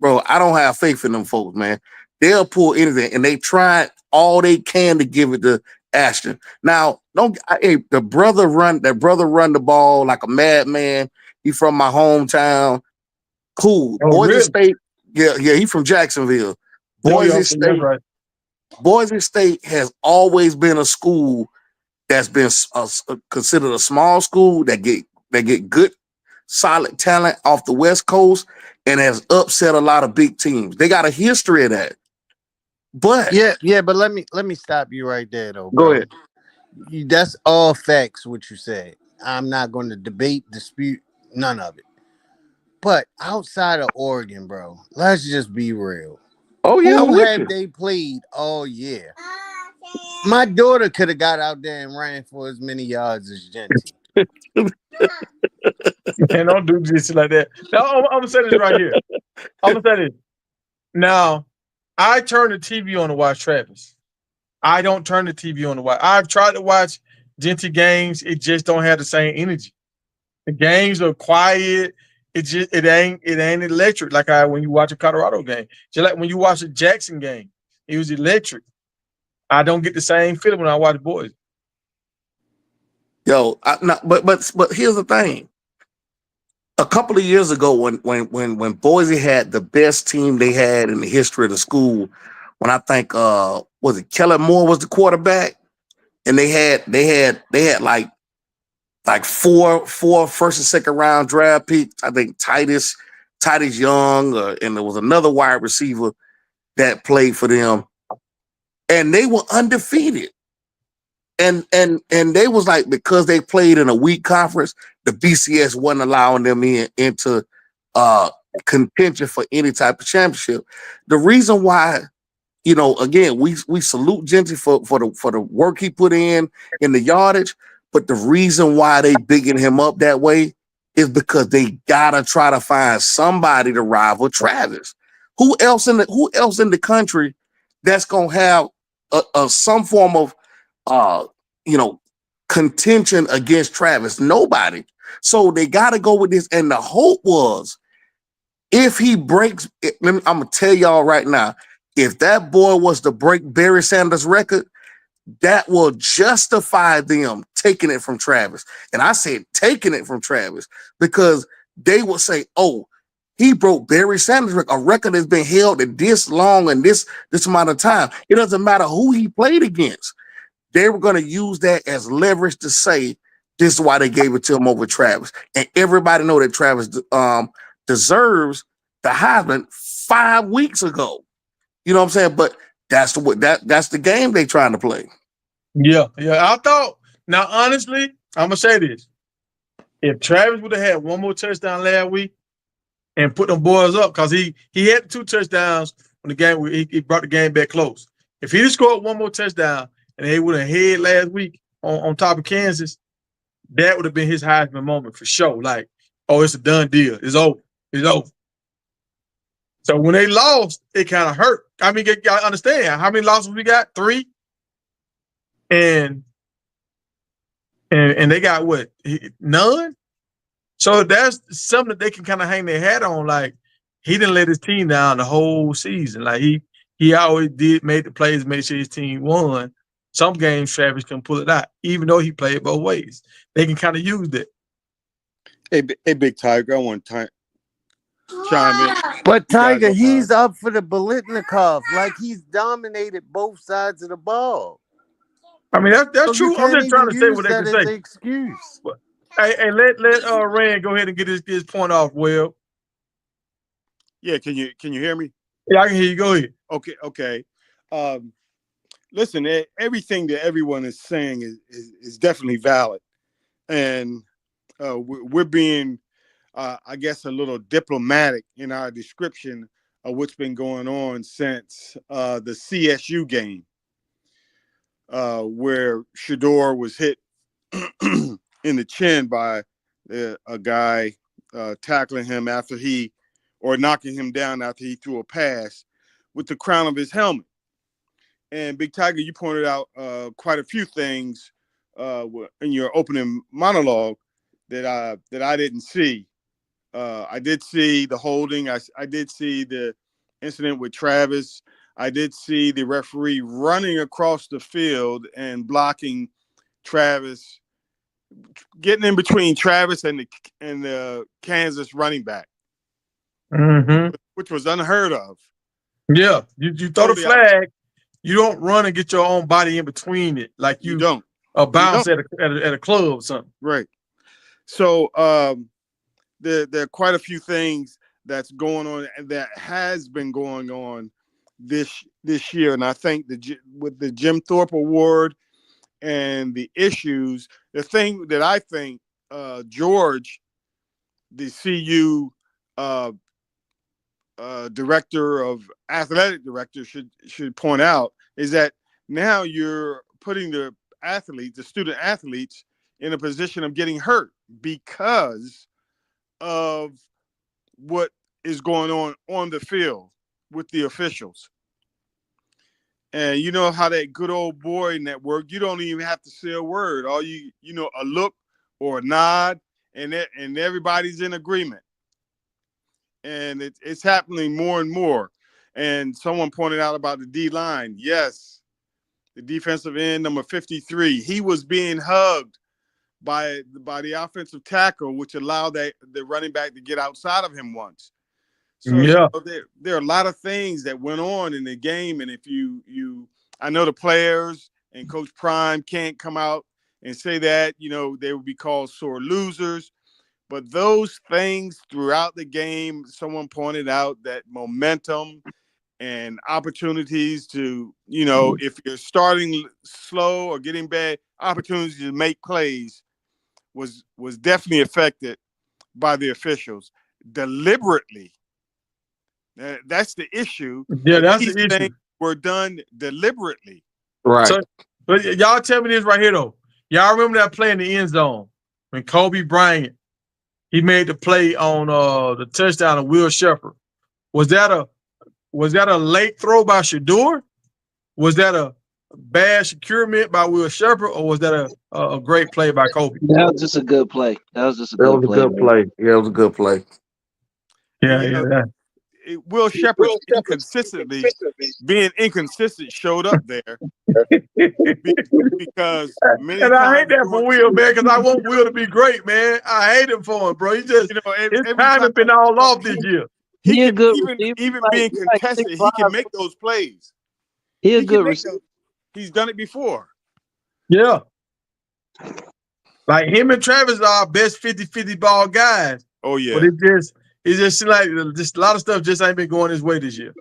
don't have faith in them folks, man. They'll pull anything, and they tried all they can to give it to Ashton. Now, the brother run the ball like a madman. He from my hometown. Cool. Oh, Boise really? State, yeah, he from Jacksonville. Oh, yeah, Boise that's State, right. Boise State has always been a school that's been considered a small school that get good, solid talent off the West Coast and has upset a lot of big teams. They got a history of that. But Yeah, but let me stop you right there, though, go bro. ahead. That's all facts. What you said. I'm not going to dispute none of it. But outside of Oregon, bro, let's just be real. Oh yeah, I'm Who with have you. they played all year? My daughter could have got out there and ran for as many yards as Genty. Man, don't do this like that. Now, I'm gonna say this right here. I'm gonna say this. Now, I turn the TV on to watch Travis. I don't turn the TV on to watch. I've tried to watch Genty games. It just don't have the same energy. The games are quiet. It ain't electric like when you watch a Colorado game. Just like when you watch a Jackson game, it was electric. I don't get the same feeling when I watch boys. Yo, but here's the thing. A couple of years ago, when Boise had the best team they had in the history of the school, when I think was it Kellen Moore was the quarterback, and they had like four first and second round draft picks. I think Titus Young, and there was another wide receiver that played for them, and they were undefeated. And they was like, because they played in a weak conference, the BCS wasn't allowing them into contention for any type of championship. The reason why, again, we salute Genty for the work he put in the yardage, but the reason why they bigging him up that way is because they gotta try to find somebody to rival Travis. Who else in the country that's gonna have some form of uh, contention against Travis? Nobody. So they got to go with this. And the hope was, if he breaks, I'm gonna tell y'all right now, if that boy was to break Barry Sanders' record, that will justify them taking it from Travis. And I said taking it from Travis because they will say, oh, he broke Barry Sanders' record, a record that's been held at this long and this amount of time. It doesn't matter who he played against. They were going to use that as leverage to say this is why they gave it to him over Travis. And everybody know that Travis deserves the Heisman 5 weeks ago. You know what I'm saying? But that's the game they trying to play. Yeah. I thought. Now, honestly, I'm gonna say this: if Travis would have had one more touchdown last week and put them boys up, because he had 2 touchdowns when the game he brought the game back close. If he'd scored one more touchdown and they would have had last week on top of Kansas, that would have been his Heisman moment for sure. Like, oh, it's a done deal. It's over. It's over. So when they lost, it kind of hurt. I mean, you gotta understand how many losses we got? 3. And they got what? None? So that's something that they can kind of hang their hat on. Like he didn't let his team down the whole season. Like he always did make the plays, make sure his team won. Some games Travis can pull it out, even though he played both ways. They can kind of use that. Hey, Big Tiger, I want to chime in. But You guys Tiger, are- he's up for the Bolitnikov. Like he's dominated both sides of the ball. I mean, that's So true. you I'm can't just trying even to say use what they that can as say. an excuse. But, hey, let Rand go ahead and get his point off. Well, Yeah, can you hear me? yeah, I can hear you. Go ahead. Okay. Listen, everything that everyone is saying is definitely valid, and we're being, I guess, a little diplomatic in our description of what's been going on since the CSU game, where Shador was hit in the chin by a guy tackling him or knocking him down after he threw a pass with the crown of his helmet. And Big Tiger, you pointed out quite a few things in your opening monologue that I didn't see. I did see the holding. I did see the incident with Travis. I did see the referee running across the field and blocking Travis, getting in between Travis and the Kansas running back, which was unheard of. Yeah, you throw the flag. You don't run and get your own body in between it like you don't. Bounce at a club or something. Right. So there are quite a few things that's going on and that has been going on this year, and I think with the Jim Thorpe Award and the issues, the thing that I think George, the CU athletic director should point out is that now you're putting the student athletes in a position of getting hurt because of what is going on the field with the officials. And you know how that good old boy network, you don't even have to say a word. All you know, a look or a nod, and everybody's in agreement. And it's happening more and more. And someone pointed out about the D-line. Yes, the defensive end, number 53, he was being hugged by the offensive tackle, which allowed the running back to get outside of him once. So yeah, there are a lot of things that went on in the game. And if I know the players and Coach Prime can't come out and say that, they would be called sore losers. But those things throughout the game, someone pointed out that momentum and opportunities to, if you're starting slow or getting bad, opportunities to make plays was definitely affected by the officials deliberately. That's the issue. Yeah, that's the issue. Were done deliberately. Right. So, but y'all tell me this right here though. Y'all remember that play in the end zone when Kobe Bryant he made the play on the touchdown of Will Shepherd? Was that a late throw by Shador? Was that a bad securement by Will Shepherd, or was that a great play by Kobe? That was just a good play. That was a good play. Yeah, it was a good play. Yeah. Will Shepherd being inconsistent showed up there because many and times I hate that for Will, man, because I want Will to be great, man. I hate him for him, bro. He just his time has been all off this year. He a can good even being contested, he can make those plays. He a good receiver. He's done it before. Yeah. Like him and Travis are our best 50-50 ball guys. Oh yeah. But it just like just a lot of stuff just ain't been going his way this year.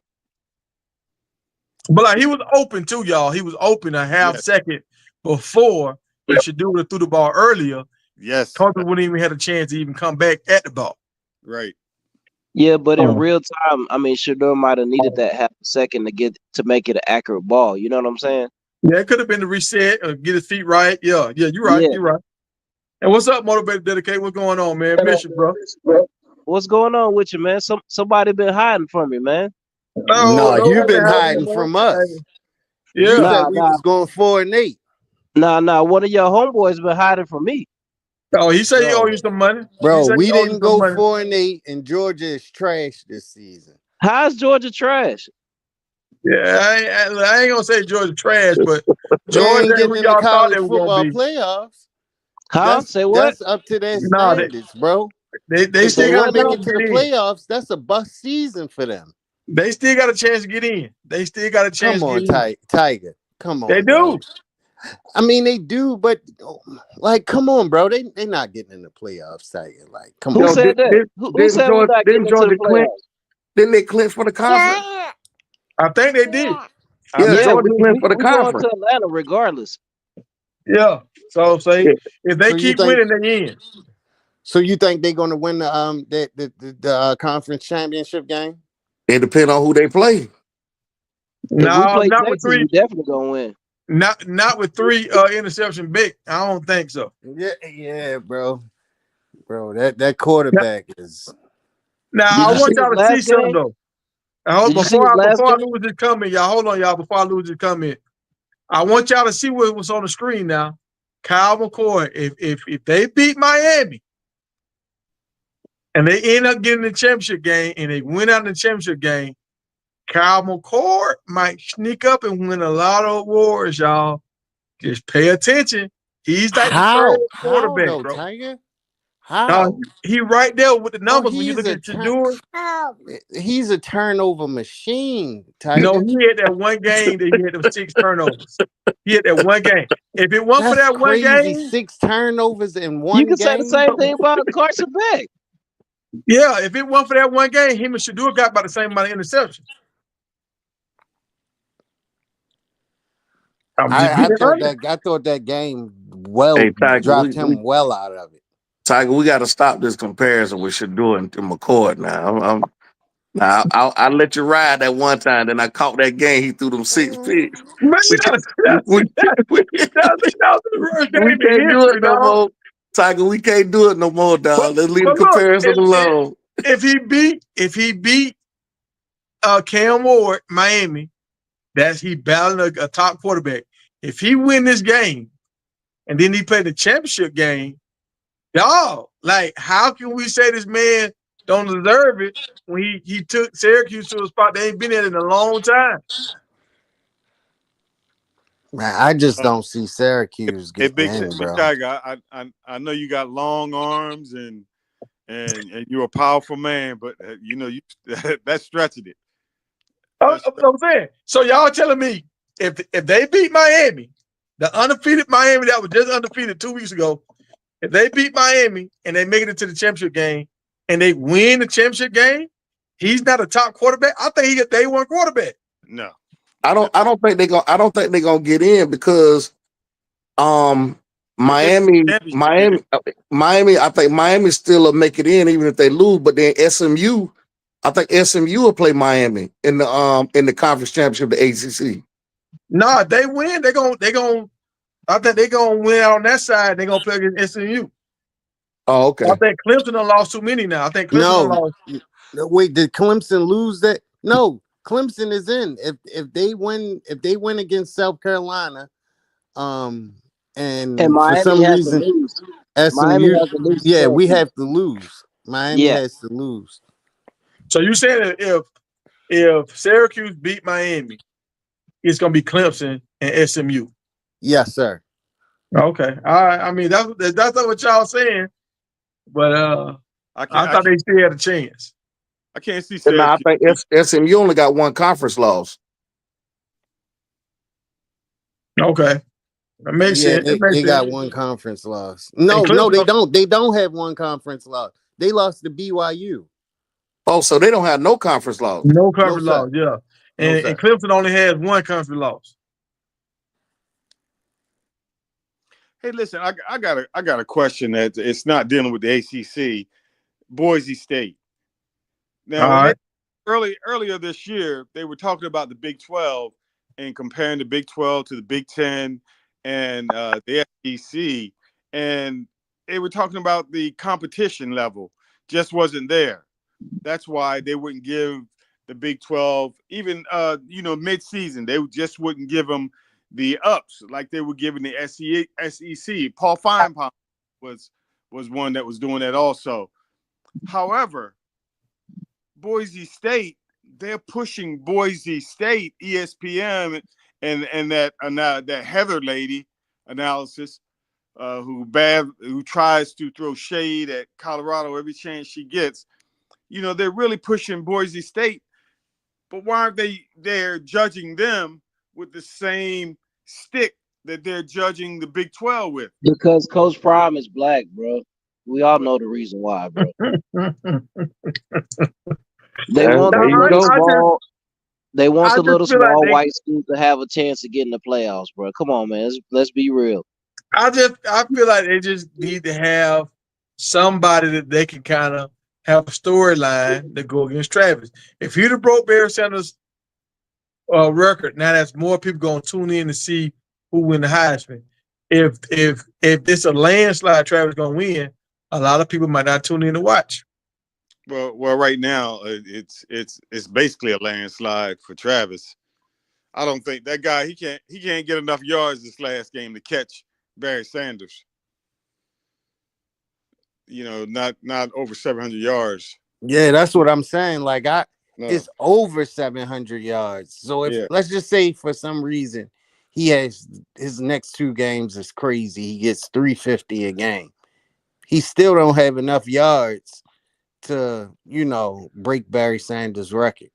But like he was open too, y'all. He was open a half second before he should do it through the ball earlier. Yes. Kobe wouldn't even have a chance to even come back at the ball. Right. Yeah, but in real time, I mean, Shador might have needed that half a second to make it an accurate ball. You know what I'm saying? Yeah, it could have been the reset or get his feet right. Yeah, you're right. Yeah. You're right. And what's up, Motivated Dedicate? What's going on, man? Bishop, bro. What's going on with you, man? Somebody been hiding from you, man. No, you've been hiding from us. Yeah. You said we was going 4-8. Nah. One of your homeboys been hiding from me. Oh, he said he owe Bro, you some money. He bro, said he we owe you didn't some go money. 4-8, and Georgia is trash this season. How's Georgia trash? Yeah, I ain't gonna say Georgia trash, but They Georgia ain't ain't getting who in the y'all thought they college were gonna football be. playoffs. Huh? Say what? That's up to their No, standards, bro. they If still they Say got a what don't make now? chance it to to get the in. playoffs, that's a bust season for them. They still got a chance to get in. They still got a chance Come to get on, in. Tiger. Come They on, bro. do. I mean, they do, but like, come on, bro. They not getting in the playoffs, Tiger. Like, come Who on. Yo, said that? Who didn't said we Georgia, not getting didn't into the Georgia clinch? playoffs? Didn't they clinch for the conference? I think they did. I Yeah, think Yeah, they Georgia we did. clinched we for the we going conference. to Atlanta regardless. Yeah. So say Yeah. if they So you keep think? winning, they in. So you think they're going to win the conference championship game? It depends on who they play. If we No, play not with Texas, three. we definitely gonna win. Not with three interception big. I don't think so. Yeah, bro. That quarterback is. Now Did I you see want his y'all to see last something game? though. Did you see his last Before I game? lose this comment, y'all hold on, y'all. Before I lose this comment, I want y'all to see what was on the screen now. Kyle McCoy, if they beat Miami and they end up getting the championship game and they win out in the championship game, Kyle McCoy might sneak up and win a lot of awards, y'all. Just pay attention. He's like the third How quarterback, though, bro. Tiger? Now, How? he right there with the Bro, numbers when you look at he's a turnover machine, No, Tiger. he had that one game that he had those 6 turnovers. He had that one game. If it wasn't for That's that one crazy. game, 6 turnovers in You one can say the game. same thing about Carson Beck. yeah, if it wasn't for that one game, him and Shador got about the same amount of interceptions. I'm just being honest. I thought that game Hey, Tiger, dropped him well out of it. Tiger, we got to stop this comparison with Shador and McCord now. Now, I let you ride that one time, then I caught that game. He threw them 6 picks. Man, We can't, we, we, that was the worst we game in can't do it history, no dog. more. Tiger, we can't do it no more, But dog. Let's leave the but look, comparison alone. if he beat Cam Ward, Miami, that's he battling a top quarterback. If he win this game and then he play the championship game, dog, like how can we say this man don't deserve it when he took Syracuse to a spot they ain't been in a long time? Man, I just Uh, don't see Syracuse hey, getting in, Big bro. Tiger, I know you got long arms and you're a powerful man, but you know you that's stretching it. That's what I'm saying. So y'all telling me if they beat Miami, the undefeated Miami that was just undefeated 2 weeks ago, if they beat Miami and they make it into the championship game and they win the championship game, he's not a top quarterback. I think he's a day one quarterback. No, I no. don't think they're gonna get in because um If they win Miami, the championship game, I think Miami still will make it in even if they lose. But then SMU, I think SMU will play Miami in the conference championship, the ACC. Nah, if they win, they gonna I think they're gonna win on that side. They're gonna play against SMU. Oh, I okay. think Clemson done lost too many now. I think Clemson done No, lost. wait, did Clemson lose that? No, Clemson is in. If they win against South Carolina, And and for Miami some has to reason lose. Miami SMU, has to lose to yeah, we Syracuse. have to lose. Miami Yeah. has to lose. So you saying that if Syracuse beat Miami, it's gonna be Clemson and SMU. Yes, sir. Okay. All right. I mean that's not what y'all saying, but I I can't I thought can't they still had a chance. I can't see And I Syracuse. think SMU only got one conference loss. Okay. That makes Yeah, sense. It makes they sense. got one conference loss. And No, they Clemson, don't. They don't have one conference loss. They lost to BYU. Oh, so they don't have no conference loss. no No, conference loss, sir. yeah. No, And sir. Clemson only has one conference loss. Hey, listen, I got a question that it's not dealing with the ACC. Boise State. All Now, when they right. earlier this year, they were talking about the Big 12 and comparing the Big 12 to the Big 10 and the SEC, and they were talking about the competition level just wasn't there. That's why they wouldn't give the Big 12 even mid-season. They just wouldn't give them the ups like they were giving the SEC. Paul Feinbaum was one that was doing that also. However, Boise State, they're pushing Boise State, ESPN, and that Heather lady analysis, who tries to throw shade at Colorado every chance she gets. You know, they're really pushing Boise State, but why aren't they're judging them with the same stick that they're judging the Big 12 with? Because Coach Prime is black, bro. We all know the reason why, bro. They want There the you little go. small. They want I the just little feel like small they. white schools to have a chance to get in the playoffs, bro. Come on, man. Let's be real. I feel like they just need to have somebody that they can kind of have a storyline that go against Travis. If he'd have broke Barry Sanders' record, now that's more people going to tune in to see who win the Heisman. If it's a landslide, Travis going to win. A lot of people might not tune in to watch. Well, right now it's basically a landslide for Travis. I don't think that guy he can't get enough yards this last game to catch Barry Sanders. You know, not over 700 yards. Yeah, that's what I'm saying. Like No. it's over 700 yards. So if let's just say for some reason he has his next 2 games is crazy, he gets 350 a game. He still don't have enough yards to, break Barry Sanders' record.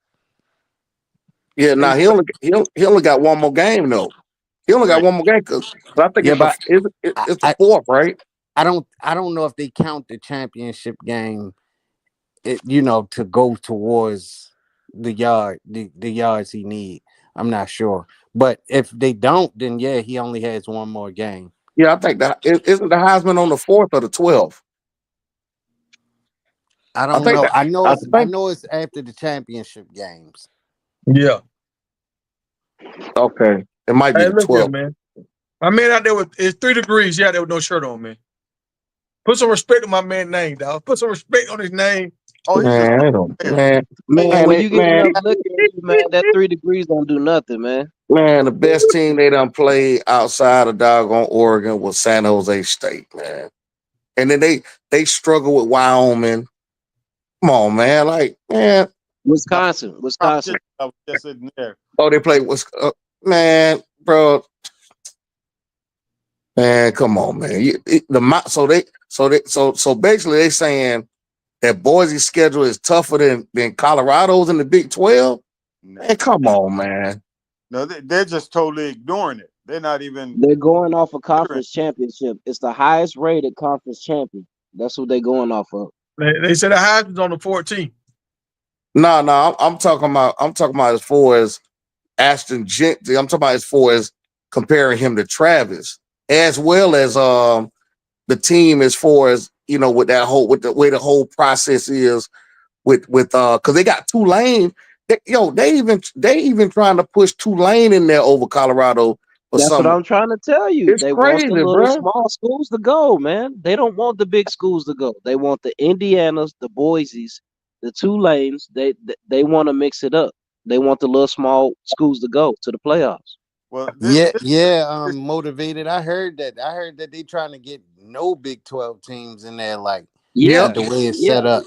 Yeah, now he only got one more game though. He only got one more game because I think it's the fourth, right? I don't know if they count the championship game, to go towards the yards he need. I'm not sure, but if they don't, then yeah, he only has one more game. Yeah, I think that isn't the Heisman on the 4th or the 12th. I don't think know. that I know I think it's after the championship games. Yeah. okay. It might be Hey, the look here, 12th. man. My man out there it's 3 degrees. Yeah, there with no shirt on, man. Put some respect on my man's name, dog. Put some respect on his name. Oh, he's Man, I don't, Man, when you get man, enough liquor in you, man, that 3 degrees don't do nothing, man. man, the best team they done played outside of doggone Oregon was San Jose State, man. And then they struggle with Wyoming. Come on, man. Like, man. Wisconsin. I was just sitting there. Oh, they played man, bro. Man, come on, man. So basically they saying that Boise's schedule is tougher than Colorado's in the Big 12. Man, come on, man. No, they're just totally ignoring it. They're not even. They're going off a conference championship. It's the highest rated conference champion. That's what they're going off of. They said the Heisman's on the 14th. No, I'm talking about as far as Ashton Gentry. I'm talking about as far as comparing him to Travis, as well as the team as far as with the way the whole process is with because they got Tulane. They even trying to push Tulane in there over Colorado. That's what I'm trying to tell you. It's they crazy, want the little bro. small schools to go, man. They don't want the big schools to go. They want the Indianas, the Boise's, the Tulanes. They want to mix it up. They want the little small schools to go to the playoffs. Well, Motivated. I heard that they trying to get no Big 12 teams in there, like the way it's set up.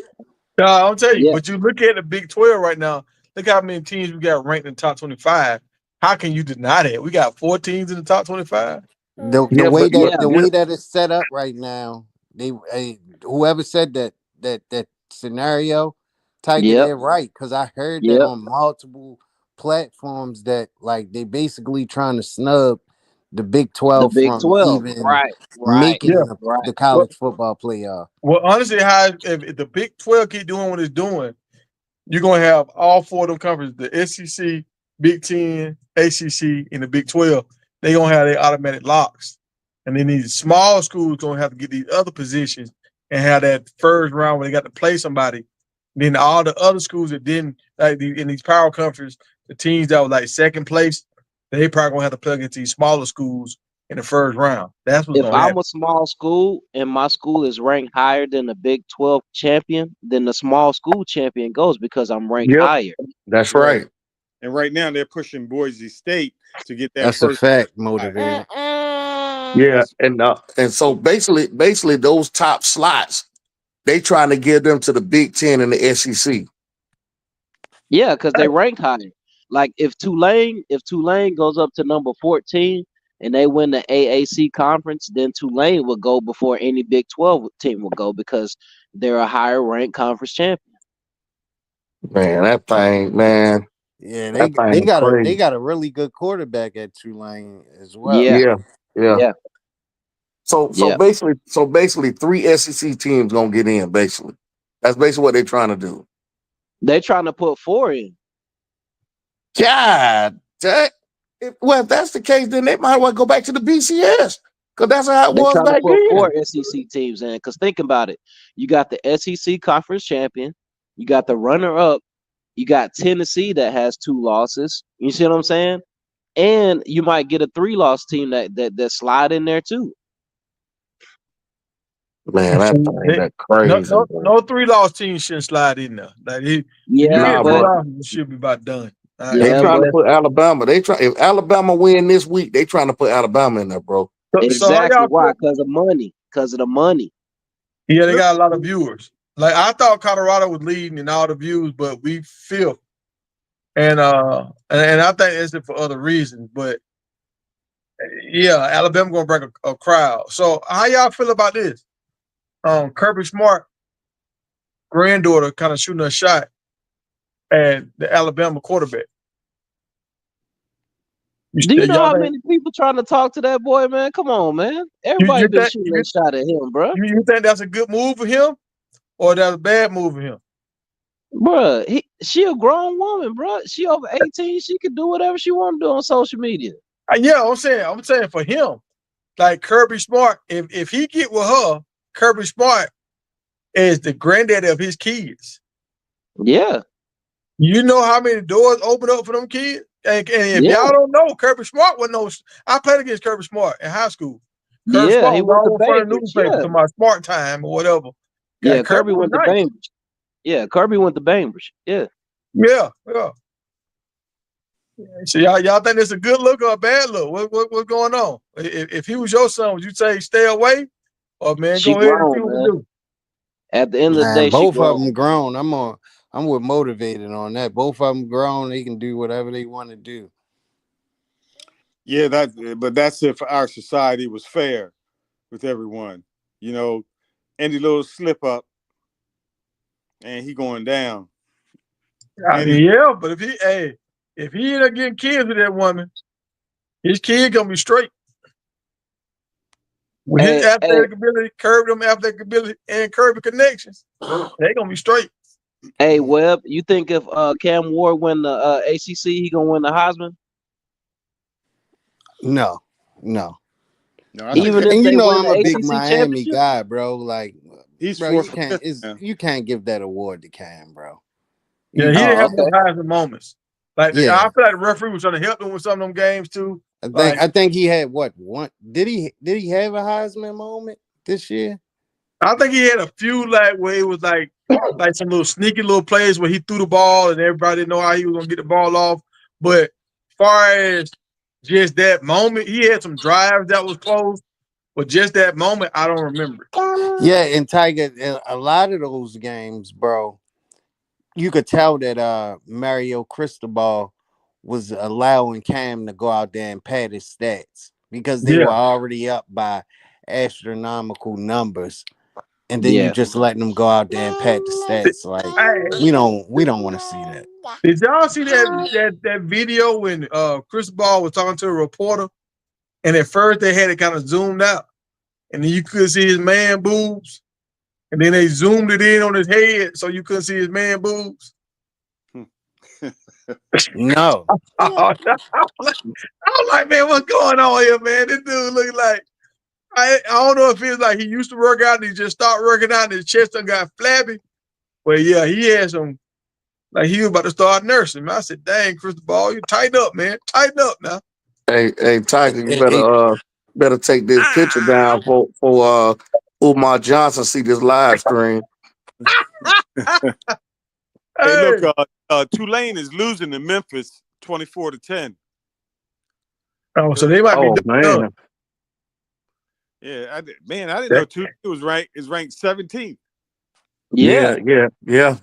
No, I'll tell you. But you look at the Big 12 right now. Look how many teams we got ranked in the top 25. How can you deny that? We got 4 teams in the top 25. The way that it's set up right now, whoever said that scenario, Tiger, they're right, because I heard that on multiple platforms that like they basically trying to snub the Big 12 from even making the college football playoff. Well, honestly, if the Big 12 keep doing what it's doing, you're gonna have all 4 of them conferences: the SEC, Big 10, ACC, and the Big 12. They're gonna have their automatic locks, and then these small schools gonna have to get these other positions and have that first round where they got to play somebody. Then all the other schools that didn't, like in these power conferences, the teams that were like second place, they probably gonna have to play against these smaller schools in the first round. That's what's if gonna I'm happen. a small school and my school is ranked higher than the Big 12 champion, then the small school champion goes because I'm ranked higher. That's right. And right now they're pushing Boise State to get that. That's first a fact, motivated. Yeah, and so basically those top slots, they trying to give them to the Big Ten and the SEC. Yeah, because they ranked higher. Like if Tulane goes up to number 14 and they win the AAC conference, then Tulane will go before any Big 12 team will go because they're a higher ranked conference champion. Man, that thing, man, Yeah, that thing is they crazy. got a really good quarterback at Tulane as well. Yeah, Yeah, yeah. yeah, So yeah. basically 3 SEC teams gonna get in, basically. That's basically what they're trying to do. They're trying to put 4 in. God, if that's the case, then they might well go back to the BCS. Because that's how it They're was trying to back put then. 4 SEC teams in. Because think about it. You got the SEC conference champion, you got the runner up, you got Tennessee that has 2 losses. You see what I'm saying? And you might get a 3-loss team that slide in there too. Man, that thing that crazy, No bro. 3-loss team shouldn't slide in there. Like if you Yeah, get Nah, 3 but bro. losses, it should be about done. They yeah, trying to but put Alabama. If Alabama win this week, they trying to put Alabama in there, bro. So how exactly y'all why? feel? Because of money. Because of the money. Yeah, they got a lot of viewers. Like I thought Colorado was leading in all the views, but we fifth. And I think it's for other reasons. But yeah, Alabama gonna bring a crowd. So how y'all feel about this? Kirby Smart granddaughter kind of shooting a shot at the Alabama quarterback. Do you know Y'all how think many people trying to talk to that boy, man? Come on, man. Everybody you been think shooting that shot at him, bro. you think that's a good move for him, or that's a bad move for him? Bruh, she a grown woman, bruh. She over 18. She can do whatever she want to do on social media. Yeah, I'm saying for him, like Kirby Smart, if he get with her, Kirby Smart is the granddaddy of his kids. Yeah, You know how many doors open up for them kids? And if yeah, y'all don't know, Kirby Smart was no. I played against Kirby Smart in high school. Kirby yeah. Smart He was went to all in front of Bainbridge. newspapers Yeah, to my smart time or whatever. yeah. Kirby Kirby was went to nice. Bainbridge. Yeah, Kirby went to Bainbridge. Yeah. Yeah. So y'all think it's a good look or a bad look? What's going on? If he was your son, would you say stay away, or man, She go ahead and see grown, what we man. do? At the end of the Man, day, she both of grown. them grown. I'm with motivated on that. Both of them grown. They can do whatever they want to do. Yeah, but that's if our society was fair with everyone. You know, any little slip up and he going down. I mean, yeah, but if he end up getting kids with that woman, his kid gonna be straight. With his Hey, athletic ability, curb them athletic ability, and curb connections, they gonna be straight. hey, Webb. You think if Cam Ward win the ACC, he gonna win the Heisman? No. No, I think Even if And you they know win I'm the a big ACC Miami championship? guy, bro. Like, he's bro, fourth or fifth, man. you can't give that award to Cam, bro. Yeah, You he didn't Oh, have no okay. Heisman moments. Like yeah. I feel like the referee was trying to help him with some of them games too. Like I think he had what one did he have a Heisman moment this year? I think he had a few like where it was like some little sneaky little plays where he threw the ball and everybody didn't know how he was gonna get the ball off. But far as just that moment, he had some drives that was close, but just that moment, I don't remember. Yeah, and Tiger, a lot of those games, bro, you could tell that Mario Cristobal was allowing Cam to go out there and pad his stats because they Yeah, were already up by astronomical numbers. And then you Yeah. just letting them go out there and pad the stats. Like hey, we don't want to see that. did y'all see that video when Chris Ball was talking to a reporter, and at first they had it kind of zoomed out, and then you could see his man boobs, and then they zoomed it in on his head so you couldn't see his man boobs. No. I was like, man, what's going on here, man? This dude look like I don't know if it's like he used to work out and he just stopped working out and his chest done got flabby. But yeah, he had some like he was about to start nursing. Man. I said, dang, Crystal Ball, you tighten up, man. Tighten up now. Hey, Tiger, you Hey, better take this picture down for Umar Johnson see this live stream. Hey, look, Hey. Tulane is losing to Memphis 24-10. Oh, so they might be Oh done. man, Yeah, I didn't know Tulane was ranked 17th. Yeah, Yeah.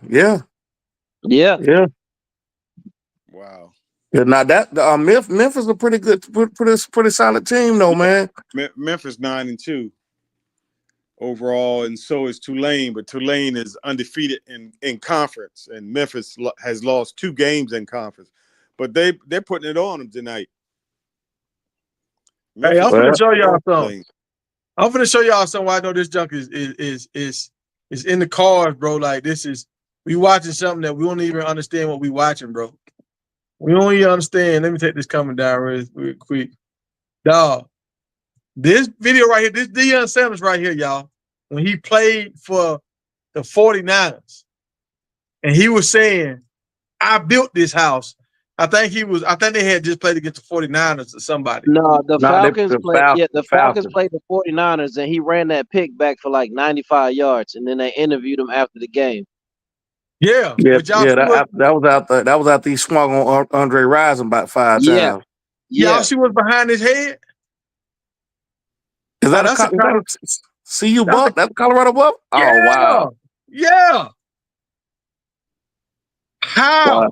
Wow. Yeah, now that Memphis is a pretty solid team, though, man. Memphis 9-2 overall, and so is Tulane. But Tulane is undefeated in conference, and Memphis has lost 2 games in conference. But they're putting it on them tonight. Hey, I'm Memphis gonna Well, show y'all something. Tulane. I'm gonna show y'all something. Why I know this junk is in the cards, bro. Like we watching something that we don't even understand what we watching, bro. We don't even understand. Let me take this coming down real quick, dog. This video right here, this Deion Sanders right here, y'all. When he played for the 49ers, and he was saying, "I built this house." I think they had just played against the 49ers or somebody. no, the nah, Falcons played. Yeah, the Falcons Falcons. played the 49ers, and he ran that pick back for like 95 yards, and then they interviewed him after the game. Yeah, Yeah, but y'all see that was out there. That was after he swung on Andre Rison about 5 Yeah, times. y'all yeah. see what's behind his head? Is that That's a CU that's a Buck? That's Colorado Buck? Oh yeah, wow. yeah. Wow. How?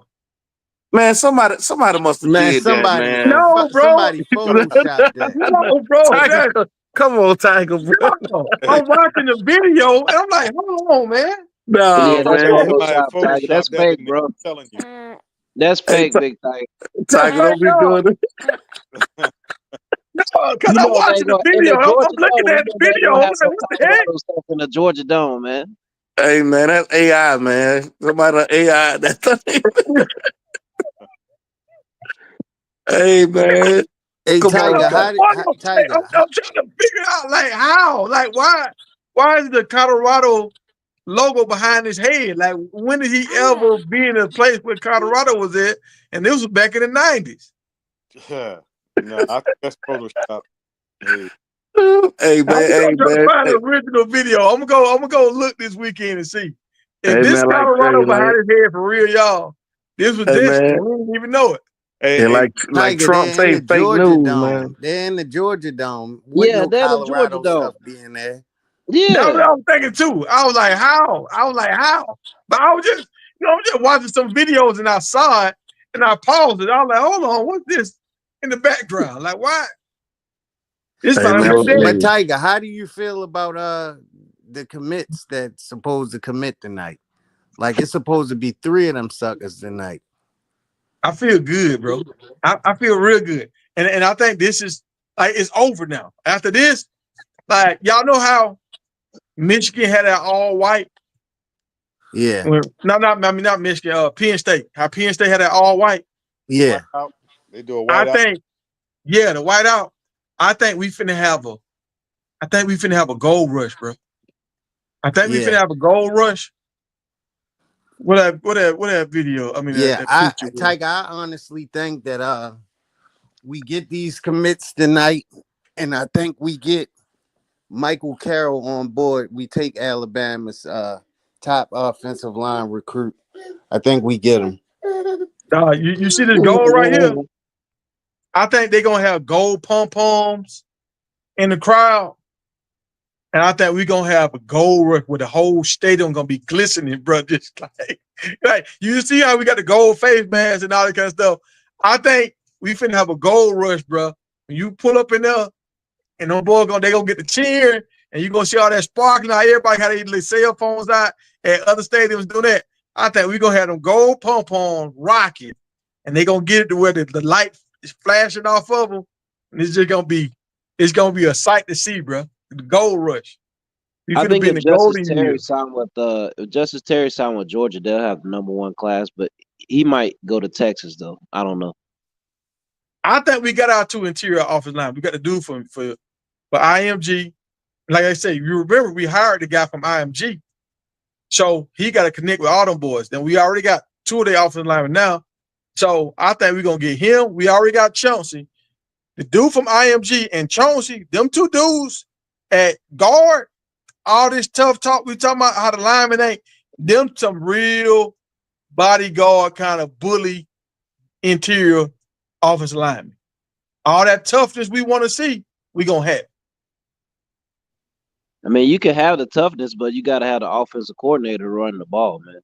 Man, somebody must have Man, did that, man. No, bro. somebody photoshopped that. No, bro. Tiger, come on, Tiger, bro. No. I'm watching the video and I'm like, hold on, man. No, Yeah, that's man. Somebody Photoshop, Tiger. That's photoshopped that fake, in there. bro. I'm telling you. That's Hey, fake, Big Tiger. That's Tiger, don't be right doing it. No, because You I'm know they watching the go in video. the I'm Georgia looking Dome. You at the know they video. gonna I'm have like, some what the heck? Colorado stuff in the Georgia Dome, man. Hey, man, that's AI, man. Somebody AI that thing. Hey, man. Hey, Come Because on, Tiger, Tiger. Tiger, I'm trying to figure out, like, how? Like, why is the Colorado logo behind his head? Like, when did he ever be in a place where Colorado was at? And this was back in the 90s. Yeah. No, I think that's Photoshop. Hey. Hey, I'm man. Hey, gonna try to man. find Hey, the original video. I'm gonna go look this weekend and see if hey, this man, like Colorado Trey, behind like, his head for real, y'all. This was hey, this, man. and we didn't even know it. Hey, And hey, like Tiger, Trump they're in say, the fake Georgia news, Dome. man. They're in the Georgia Dome. Wouldn't Yeah, no they're the Georgia Colorado Dome. stuff be in there? That's what Yeah. I was thinking too. I was like, how? I was like, how? But I was just, I'm just watching some videos and I saw it and I paused it. I was like, hold on, what's this in the background? Like, why? It's Hey, about man. her But daddy. Tiger, how do you feel about the commits that's supposed to commit tonight? Like it's supposed to be 3 of them suckers tonight. I feel good, bro. I feel real good. And I think this is like it's over now. After this, like y'all know how Michigan had that all white. Yeah, Not Michigan. Penn State. How Penn State had that all white. yeah, whiteout. They do a I whiteout. think, yeah, the white out. I think we finna have a. I think we finna have a gold rush, bro. I think we finna yeah, have a gold rush. What that video? I mean yeah. that picture. Tiger, I honestly think that we get these commits tonight, and I think we get Michael Carroll on board. We take Alabama's top offensive line recruit. I think we get him. You see this gold right here? I think they're gonna have gold pom poms in the crowd, and I think we're gonna have a gold rush where the whole stadium gonna be glistening, bro. Just like you see how we got the gold face masks and all that kind of stuff. I think we finna have a gold rush, bro. When you pull up in there, and them boys they gonna get the cheering, and you gonna see all that sparkling. How everybody had their cell phones out at other stadiums doing that. I think we gonna have them gold pom poms rocking, and they gonna get it to where the light is flashing off of them, and it's gonna be a sight to see, bro. The gold rush. We I finna think be in if the Justice golden Terry years. signed with Georgia, they'll have the #1 class, but he might go to Texas though. I don't know. I think we got our 2 interior offensive line. We got the dude for IMG. Like I say, you remember we hired the guy from IMG. So he got to connect with all them boys. Then we already got 2 of their offensive linemen now. So I think we're going to get him. We already got Chauncey. The dude from IMG and Chauncey, them 2 dudes at guard, all this tough talk we talking about how the linemen ain't, them some real bodyguard kind of bully interior offensive linemen. All that toughness we want to see, we going to have. I mean, you can have the toughness, but you got to have the offensive coordinator running the ball, man.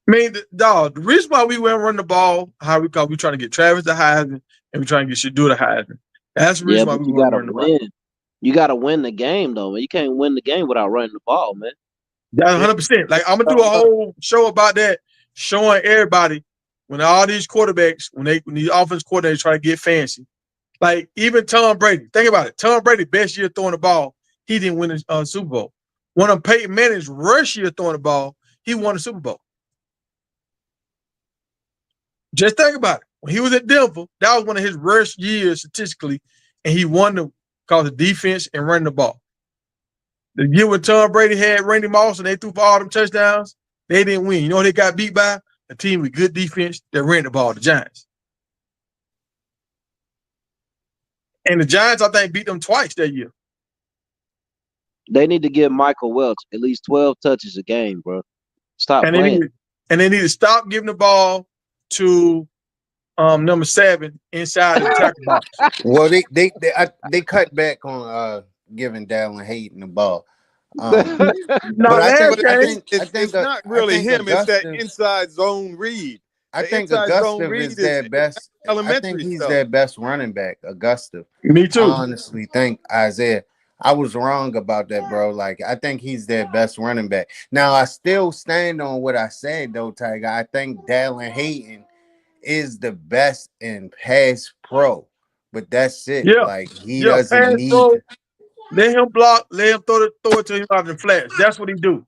I mean, the reason why we went run the ball, because we trying to get Travis the Heisman and we trying to get Shador the Heisman. That's the Yeah, reason why but we you want got to to run the ball. win. You got to win the game, though, man. You can't win the game without running the ball, man. That's 100%. Like, I'm gonna do a whole show about that, showing everybody when all these quarterbacks, when the offense coordinators try to get fancy. Like, even Tom Brady, think about it. Tom Brady, best year throwing the ball, he didn't win a Super Bowl. One of Peyton Manning's worst year throwing the ball, he won a Super Bowl. Just think about it. When he was at Denver, that was one of his worst years statistically, and he won because of defense and running the ball. The year when Tom Brady had Randy Moss and they threw for all them touchdowns, they didn't win. You know what they got beat by? A team with good defense that ran the ball, the Giants. And the Giants, I think, beat them twice that year. They need to give Michael Welch at least 12 touches a game, bro. Stop playing. They need to stop giving the ball to number 7 inside the tackle box. Well, they cut back on giving Dallin Hayden the ball. But I think it's not really him. It's that inside zone read. I think Augusta is their best. I think he's their best running back, Augusta. Me too. I honestly think Isaiah. I was wrong about that, bro. Like, I think he's their best running back. Now, I still stand on what I said, though, Tiger. I think Dallin Hayden is the best in pass pro, but that's it. Yeah. Like, he doesn't need. Let him block. Let him throw it to him out of the flash. That's what he do.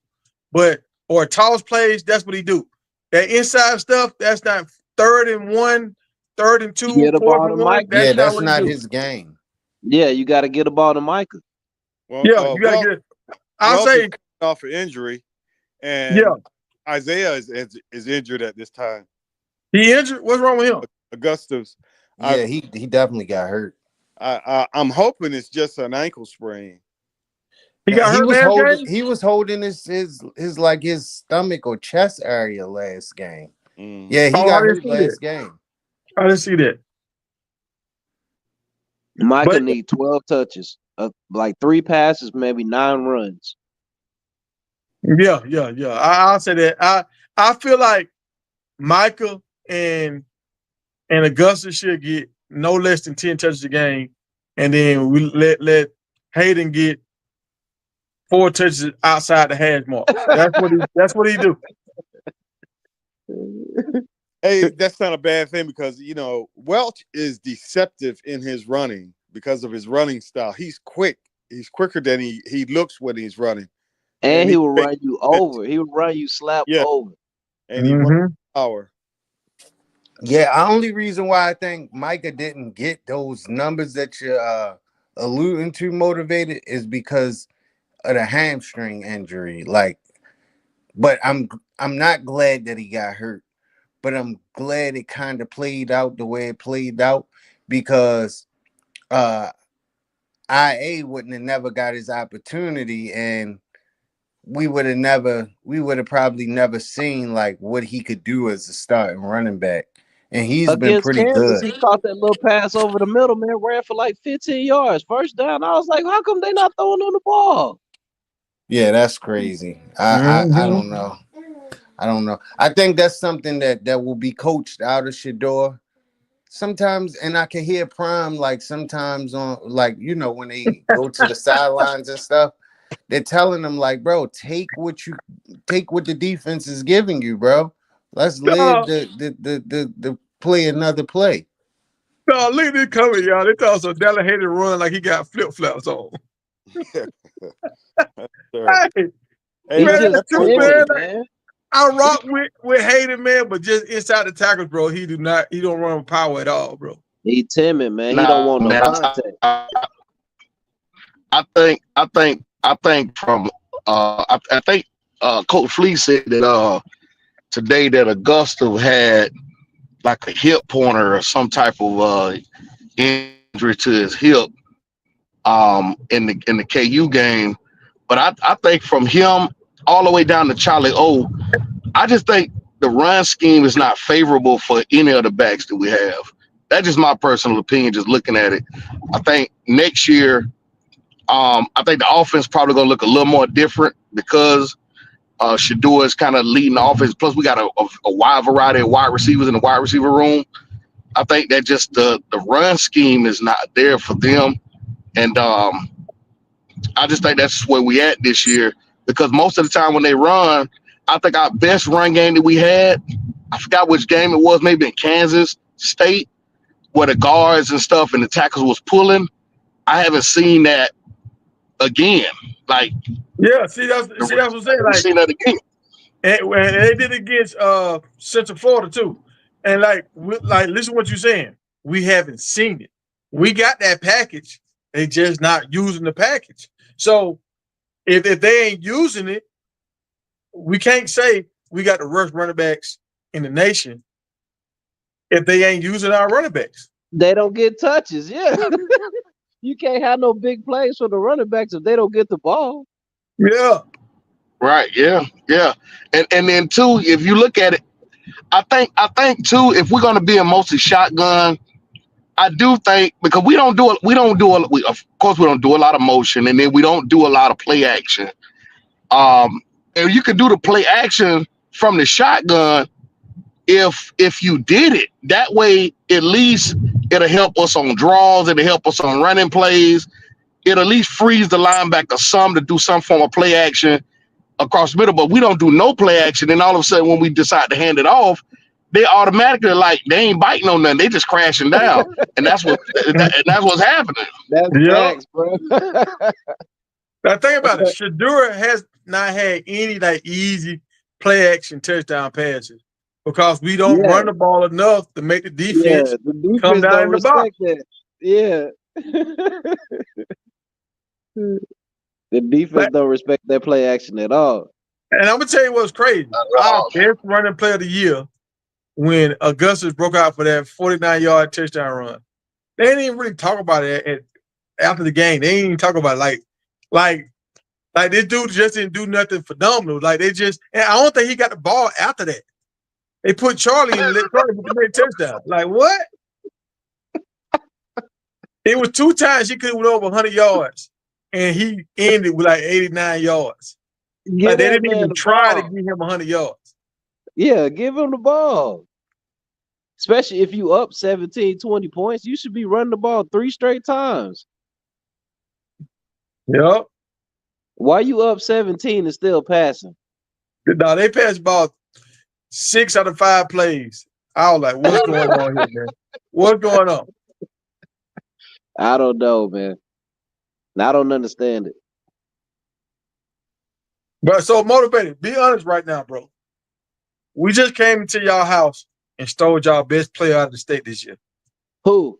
Or toss plays. That's what he do. That inside stuff. That's not 3rd and 1, 3rd and 2, 4th and 1. That's not his game. Yeah, you got to get the ball to Micah. Well, you got to get it. I'll say off of injury, and Isaiah is injured at this time. He injured? What's wrong with him? Augustus. Yeah, he definitely got hurt. I'm hoping it's just an ankle sprain. He got hurt. He was holding his like his stomach or chest area last game. Yeah, he got hurt last game. I didn't see that. Micah need 12 touches, like 3 passes, maybe 9 runs. Yeah. I'll say that. I feel like Micah and Augusta should get no less than 10 touches a game, and then we let Hayden get 4 touches outside the hash mark. That's what he do. Hey, that's not a bad thing because Welch is deceptive in his running because of his running style. He's quick. He's quicker than he looks when he's running. And he will run you over. He will run you slap over. And he runs power. Yeah, the only reason why I think Micah didn't get those numbers that you're alluding to motivated is because of the hamstring injury. Like, but I'm not glad that he got hurt, but I'm glad it kind of played out the way it played out because IA wouldn't have never got his opportunity, and we would have probably never seen like what he could do as a starting running back. And he's been pretty good. He caught that little pass over the middle, man, ran for like 15 yards. First down. I was like, how come they not throwing on the ball? Yeah, that's crazy. I don't know. I don't know. I think that's something that will be coached out of Shador. Sometimes, and I can hear Prime like sometimes on like, when they go to the sidelines and stuff, they're telling them like, bro, take what the defense is giving you, bro. Let's live the play another play. No, look at this coming, y'all. They thought so Dallin Hayden run like he got flip-flops on. Man. I rock with Hayden, man, but just inside the tackles, bro, he don't run with power at all, bro. He timid, man. He don't want no contact. I think from Coach Flea said that today that Augusta had like a hip pointer or some type of injury to his hip in the KU game. But I think from him all the way down to Charlie O, I just think the run scheme is not favorable for any of the backs that we have. That's just my personal opinion, just looking at it. I think next year I think the offense probably gonna look a little more different because Shador is kind of leading the offense. Plus, we got a wide variety of wide receivers in the wide receiver room. I think that just the run scheme is not there for them, and I just think that's where we at this year because most of the time when they run, I think our best run game that we had, I forgot which game it was, maybe in Kansas State, where the guards and stuff and the tackles was pulling. I haven't seen that again. Like, Yeah, see that's what I'm saying. I've Like, seen that again. and they did it against Central Florida too. And like listen to what you're saying. We haven't seen it. We got that package. They just not using the package. So if they ain't using it, we can't say we got the worst running backs in the nation if they ain't using our running backs. They don't get touches. Yeah. You can't have no big plays for the running backs if they don't get the ball. Yeah. Right. Yeah. Yeah. And then too, if you look at it, I think too, if we're gonna be a mostly shotgun, I do think because we of course we don't do a lot of motion, and then we don't do a lot of play action. And you can do the play action from the shotgun if you did it that way. At least it'll help us on draws. It'll help us on running plays. It at least frees the linebacker some to do some form of play action across the middle. But we don't do no play action, and all of a sudden when we decide to hand it off, they automatically like they ain't biting on nothing. They just crashing down, and that's what's happening. That's facts, bro. Now think about it. Shadura has not had any like easy play action touchdown passes because we don't run the ball enough to make the defense, come down in the box. That. Yeah. The defense don't respect that play action at all. And I'm gonna tell you what's crazy. Our best running player of the year when Augustus broke out for that 49-yard touchdown run. They didn't even really talk about it after the game. They didn't even talk about it like this dude just didn't do nothing phenomenal. Like they just, and I don't think he got the ball after that. They put Charlie in and let Charlie put the touchdown. Like what? It was 2 times he could have went over 100 yards, and he ended with like 89 yards. Like they didn't even try to give him 100 yards. Yeah, give him the ball. Especially if you up 17, 20 points, you should be running the ball 3 straight times. Yep. Why you up 17 and still passing? No, they passed about 6 out of 5 plays. I was like, what's going on here, man? What's going on? I don't know, man. I don't understand it. But so motivated. Be honest right now, bro. We just came into y'all house and stole y'all best player out of the state this year. Who?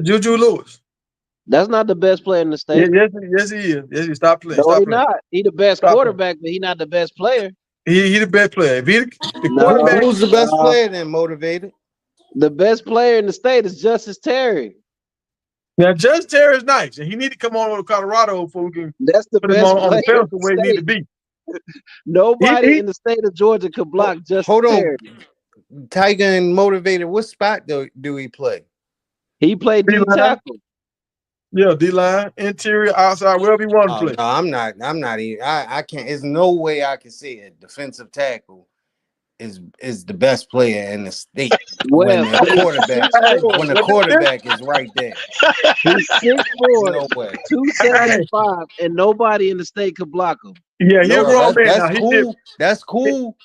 Juju Lewis. That's not the best player in the state. Yes, he is. Yes, he stop playing. No, he's not. He the best quarterback, but he not the best player. He the best player. If he the quarterback, who's the best player then, motivated? The best player in the state is Justice Terry. Now, Justice Terry is nice, and he need to come on to Colorado before we can That's the put him best on the player field where he need to be. Nobody in the state of Georgia could block Justice Terry. Tiger and motivated. What spot do he play? He played D tackle. Yeah, D-line, interior, outside, wherever you want to play. No, I'm not even. I can't. There's no way I can say it. Defensive tackle is the best player in the state when the quarterback is right there. He's 6'4", no way. 275, and nobody in the state could block him. Yeah, he's a grown man. That's cool. That's cool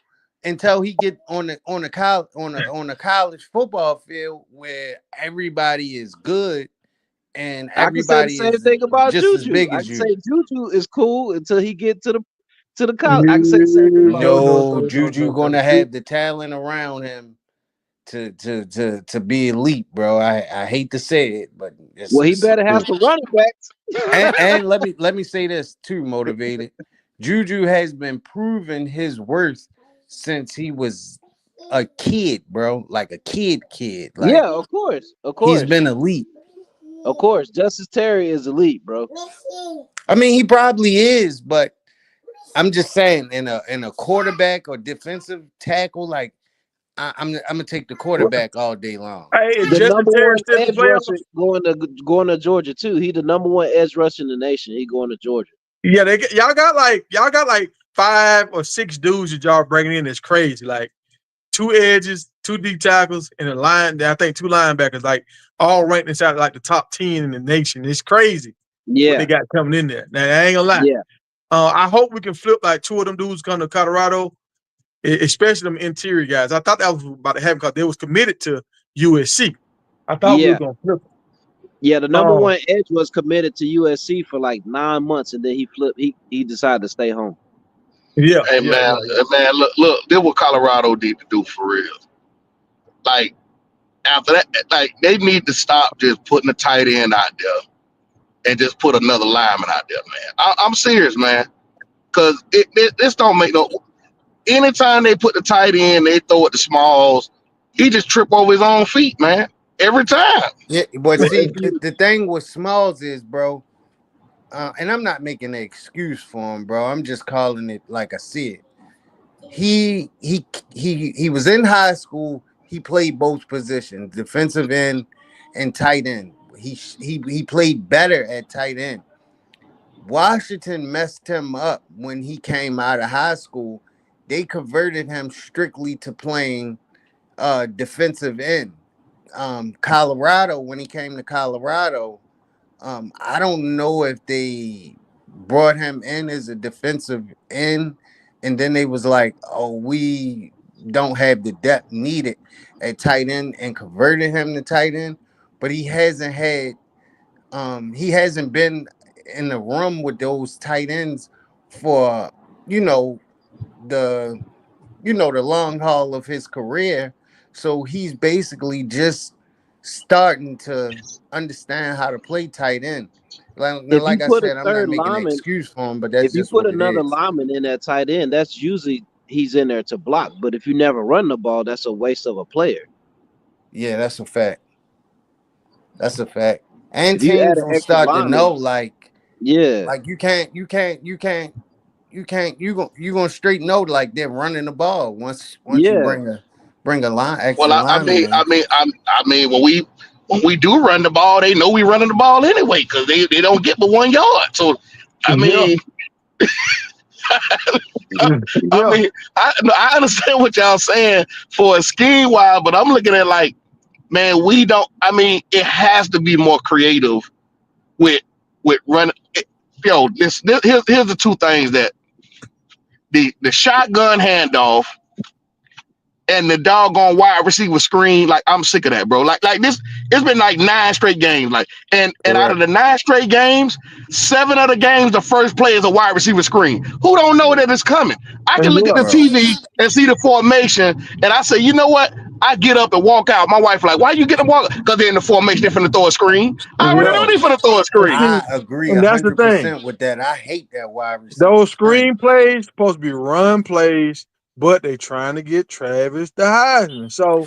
until he get on the college football field where everybody is good and everybody I can say the same thing about just Juju. as big as you. I can say Juju is cool until he get to the college. I can say the same thing about No, Juju gonna have the talent around him to be elite, bro. I hate to say it, but he better have some running backs. and let me say this too, motivated. Juju has been proving his worth since he was a kid, bro. Like a kid. Like, yeah, of course. He's been elite. Of course, Justice Terry is elite, bro. I mean, he probably is, but I'm just saying, in a quarterback or defensive tackle, like I'm gonna take the quarterback all day long. Hey, is The Justin number Terry one still in the edge rusher playoffs? going to Georgia too. He the number one edge rusher in the nation. He going to Georgia. Yeah, y'all got like 5 or 6 dudes that y'all bringing in. It's crazy. Like 2 edges, 2 D tackles, and a line. I think 2 linebackers, like all ranked inside like the top 10 in the nation. It's crazy what they Yeah, got coming in there. Now I ain't gonna lie. yeah, I hope we can flip like 2 of them dudes come to Colorado, especially them interior guys. I thought that was about to happen because they was committed to USC. I thought we were yeah, gonna flip them. yeah. The number one edge was committed to USC for like 9 months, and then he flipped. He decided to stay home. Yeah, Hey yeah, man, yeah, yeah. look, this what Colorado need to do for real. Like after that, like they need to stop just putting a tight end out there and just put another lineman out there, man. I'm serious, man, because this don't make no. Anytime they put the tight end, they throw it to Smalls. He just trip over his own feet, man. Every time. Yeah, but But see, if you, the thing with Smalls is, bro, and I'm not making an excuse for him, bro. I'm just calling it like I see it. He was in high school. He played both positions, defensive end and tight end. He played better at tight end. Washington messed him up when he came out of high school. They converted him strictly to playing defensive end. Colorado, when he came to Colorado, I don't know if they brought him in as a defensive end, and then they was like, "Oh, we don't have the depth needed at tight end," and converted him to tight end. But he hasn't been in the room with those tight ends for you know the the long haul of his career. So he's basically just starting to understand how to play tight end. If you Like I put a said, I'm not third making an lineman, excuse for him, but if that's you just put what it another is. lineman in that tight end, that's usually he's in there to block. But if you never run the ball, that's a waste of a player. Yeah, that's a fact. That's a fact. And If you add teams an will extra start to know, lineman, yeah, like you gonna straight know like they're running the ball once you yeah, bring a line Well, extra lineman in. I mean, when we do run the ball, they know we running the ball anyway because they don't get but 1 yard. So, I yeah, mean, I yeah. mean, I understand what y'all saying for a scheme wise, but I'm looking at like, man, we don't. I mean, it has to be more creative with running. Yo, here's the 2 things that the shotgun handoff and the doggone wide receiver screen. Like I'm sick of that, bro. Like this, it's been like 9 straight games. Like and out Correct. of the 9 straight games, 7 of the games, the first play is a wide receiver screen. Who don't know that it's coming? I can look at Yeah. the Bro. TV and see the formation, and I say, you know what? I get up and walk out. My wife like, why you get to walk? Because they're in the formation. They're finna throw a screen. I already Yeah. know Bro, they're finna throw a And screen. see, I agree and that's the thing. 100% with that. I hate that wide receiver Those screen. screen plays supposed to be run plays, but they trying to get Travis the Heisman. So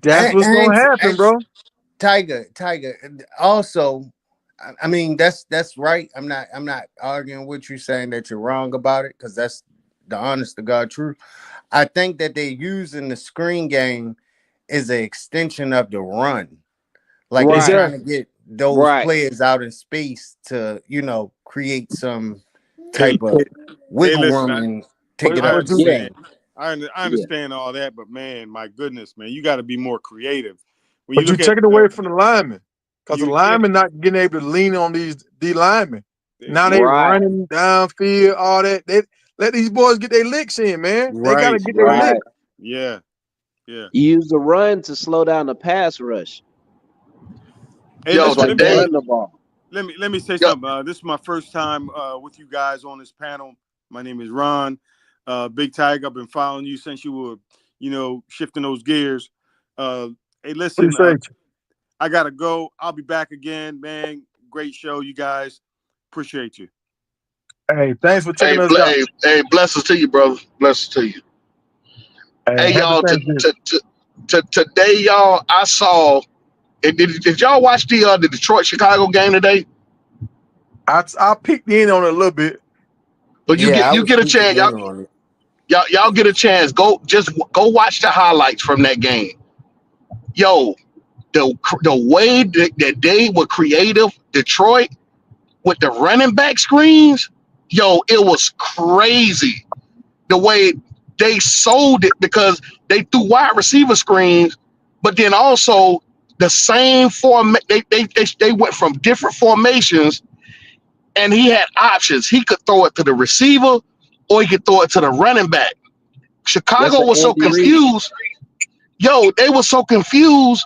that's what's And, gonna happen, and bro. Tiger. Also, I mean that's right. I'm not arguing with you saying that you're wrong about it because that's the honest to God truth. I think that they're using the screen game as an extension of the run. Like they're right, trying Exactly. to get those right. players out in space to create some Hey, type of hey, wiggle listen, room and take But it I but up the you Yeah, understand. field. I yeah. understand all that, but man, my goodness, man, you got to be more creative. When you but you look at take it away from the linemen. Because the you, yeah, linemen not getting able to lean on these D linemen. Now they Right, running downfield, all that. They let these boys get their licks in, man. They gotta right, get their right, right. licks. yeah, yeah. You use the run to slow down the pass rush. Hey, Yo, That's listen, why you can today, run the ball. let me say yo, something. This is my first time with you guys on this panel. My name is Ron. Big Tiger. I've been following you since you were, shifting those gears. Hey, listen, Appreciate you. I gotta go. I'll be back again, man. Great show, you guys. Appreciate you. Hey, thanks for checking us out. hey, blessings to you, brother. Blessings to you. Hey, Hey, happy y'all. Thanksgiving. Today, y'all, I saw. Did y'all watch the Detroit Chicago game today? I peeked in on it a little bit. But Yeah, I you was get a peeking chance, y'all. in on it. Y'all get a chance. Go watch the highlights from that game. Yo, the way that they were creative, Detroit, with the running back screens, yo, it was crazy the way they sold it because they threw wide receiver screens, but then also the same form. They went from different formations, and he had options. He could throw it to the receiver, or he could throw it to the running back. That's Chicago an was so Andy Reid. confused. Yo, they were so confused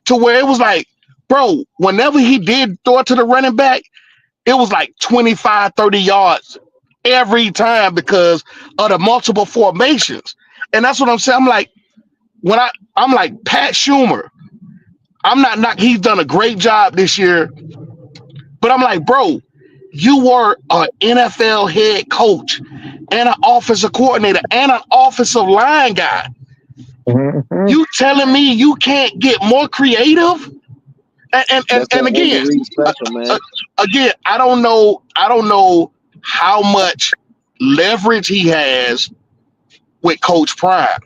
to where it was like, bro, whenever he did throw it to the running back, it was like 25, 30 yards every time because of the multiple formations. And that's what I'm saying. I'm like, I'm like Pat Schumer. I'm not he's done a great job this year, but I'm like, bro, you were an NFL head coach and an offensive coordinator and an offensive line guy. Mhm. You telling me you can't get more creative? That's And an Andy again, Reid uh, special, man. uh, again, I don't know how much leverage he has with Coach Prime.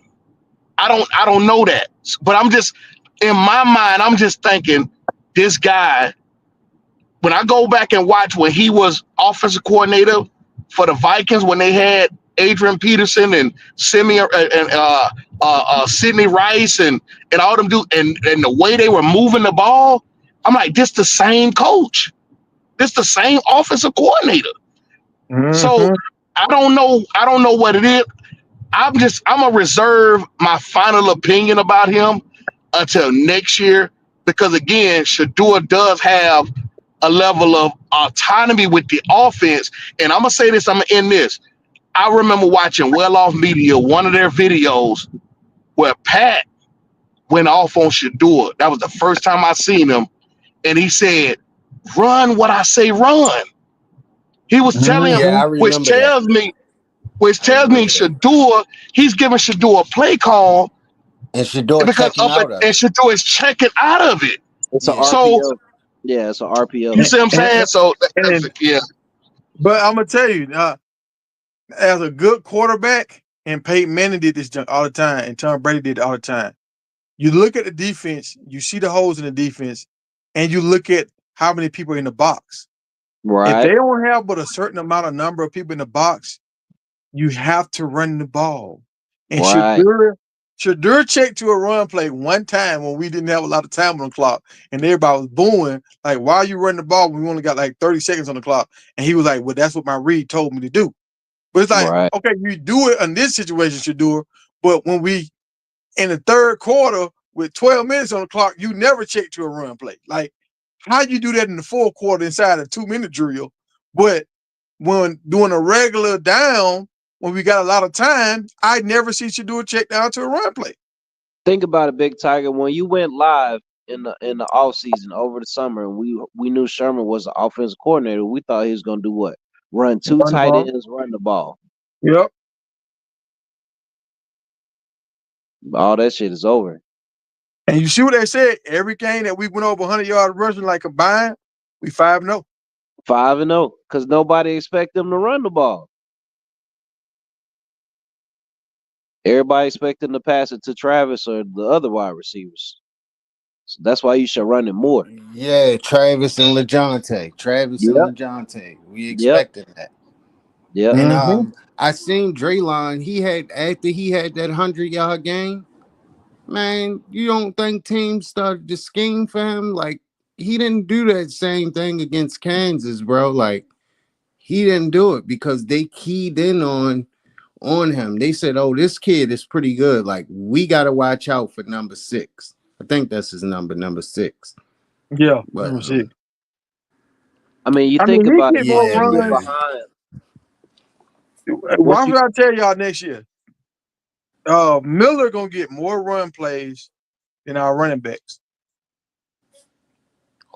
I don't know that, but I'm just in my mind. I'm just thinking this guy. When I go back and watch when he was offensive coordinator for the Vikings, when they had Adrian Peterson and Simeon and Sidney Rice and all them dudes, and the way they were moving the ball, I'm like, this the same coach, this the same offensive coordinator. So Mhm. I don't know what it is. I'm gonna reserve my final opinion about him until next year because again, Shador does have a level of autonomy with the offense. And I'm gonna say this, I'm gonna end this. I remember watching Well Off Media, one of their videos where Pat went off on Shador. That was the first time I seen him, and he said, "Run what I say, run." He was telling him, Yeah, I Mhm. which remember that. tells me, I remember that. Shador, he's giving Shador a play call And Shador because checking out of and it. Shador is checking out of it. It's an Yeah. So RPO. Yeah, it's an RPO. you see what I'm saying? So that's And it. Yeah. but I'm gonna tell you, as a good quarterback, and Peyton Manning did this junk all the time, and Tom Brady did it all the time. You look at the defense, you see the holes in the defense, and you look at how many people are in the box. If Right, they don't have but a certain amount of number of people in the box, you have to run the ball. And right. Shadur checked to a run play one time when we didn't have a lot of time on the clock, and everybody was booing like, "Why are you running the ball when we only got like 30 seconds on the clock?" And he was like, "Well, that's what my read told me to do." But it's like, Right. okay, you do it in this situation, Shadur, but when we in the third quarter with 12 minutes on the clock, you never check to a run play. Like, how you do that in the fourth quarter inside a 2 minute drill? But when doing a regular down, when we got a lot of time, I never see you do a check down to a run play. Think about it, Big Tiger. When you went live in the off season over the summer, and we knew Sherman was the offensive coordinator, we thought he was gonna do what? Run two Run the tight ball. ends, run the ball. Yep. All that shit is over. And you see what they said? Every game that we went over 100 yards rushing, like combined, we 5-0. 5-0, because nobody expect them to run the ball. Everybody expecting to pass it to Travis or the other wide receivers. So that's why you should run it more. Yeah, Travis and LeJounte. Travis and Yep. LeJounte. We Yep. expected that. Yep. And Mm-hmm. I seen Draylon. He had after he had that 100-yard game. Man, you don't think teams started to scheme for him? Like he didn't do that same thing against Kansas, bro. Like he didn't do it because they keyed in on him. They said, "Oh, this kid is pretty good. Like we got to watch out for number 6." I think that's his number 6. Yeah. But Let me see. I mean, you I think mean, he about it, get more yeah, you get runs. man. behind Why what you would I tell y'all next year? Miller gonna get more run plays than our running backs.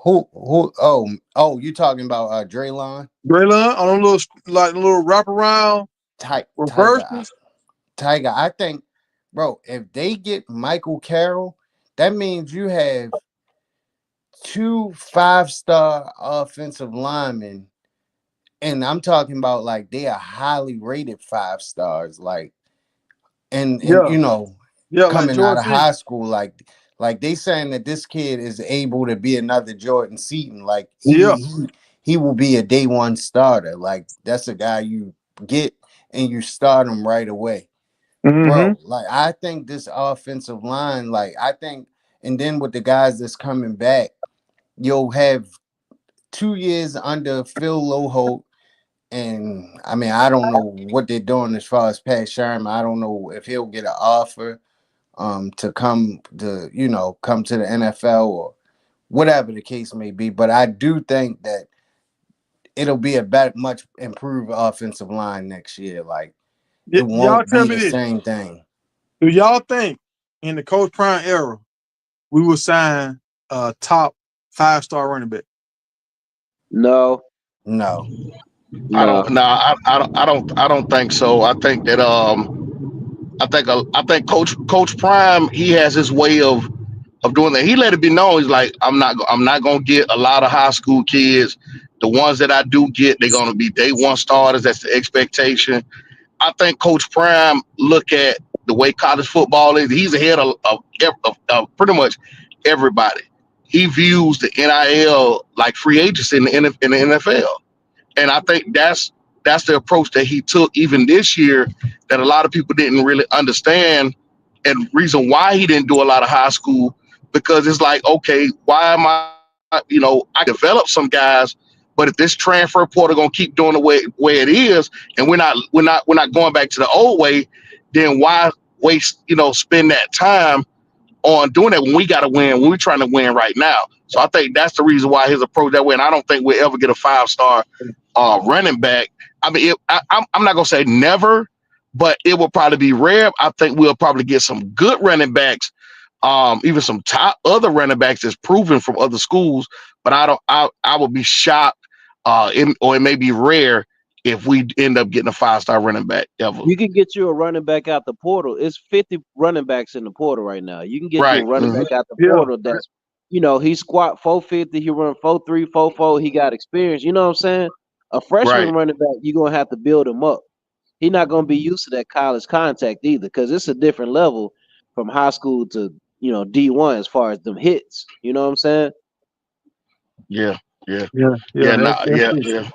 Who? Oh, you talking about Draylon? Braylon on a little like a little wraparound Tiger. reverses. Tiger. I think, bro, if they get Michael Carroll, that means you have 2 5-star offensive linemen, and I'm talking about like they are highly rated 5 stars. Like and Yeah, you know, yeah, like coming out Jordan of Seaton. high school, like they saying that this kid is able to be another Jordan Seaton. Like Yeah. he will be a day one starter. Like that's a guy you get and you start him right away. Mm-hmm. Bro, like I think this offensive line, like I think, and then with the guys that's coming back, you'll have 2 years under Phil Loholt. And I mean, I don't know what they're doing as far as Pat Sherman. I don't know if he'll get an offer to come to, you know, come to the NFL or whatever the case may be. But I do think that it'll be a better, much improved offensive line next year. Like it Y'all won't tell be me the this. same thing. Do y'all think in the Coach Prime era we will sign a top 5-star running back? No, No. I don't. no. No, I don't think so. I think that I think Coach Prime, he has his way of doing that. He let it be known. He's like, I'm not gonna get a lot of high school kids. The ones that I do get, they're gonna be day one starters. That's the expectation. I think Coach Prime look at the way college football is. He's ahead of pretty much everybody. He views the NIL like free agency in the NFL. And I think that's the approach that he took even this year that a lot of people didn't really understand, and reason why he didn't do a lot of high school, because it's like, okay, why am I, I develop some guys, but if this transfer portal gonna keep doing the way it is, and we're not going back to the old way, then why waste, spend that time on doing that when we got to win, when we're trying to win right now. So I think that's the reason why his approach that way. And I don't think we'll ever get a 5-star running back. I mean, I'm not gonna say never, but it will probably be rare. I think we'll probably get some good running backs, even some top other running backs that's proven from other schools. But I would be shocked, or it may be rare if we end up getting a 5-star running back ever. You can get you a running back out the portal. It's 50 running backs in the portal right now. You can get you a Right. running back out the Yeah. portal that's, he squat 450, he run 4.3, 4.4, he got experience. You know what I'm saying? A freshman Right. running back, you're gonna have to build him up. He's not gonna be used to that college contact either, because it's a different level from high school to D1 as far as them hits. You know what I'm saying? Yeah. Yeah. Yeah. Yeah. That's, Nah, that's yeah. true. Yeah.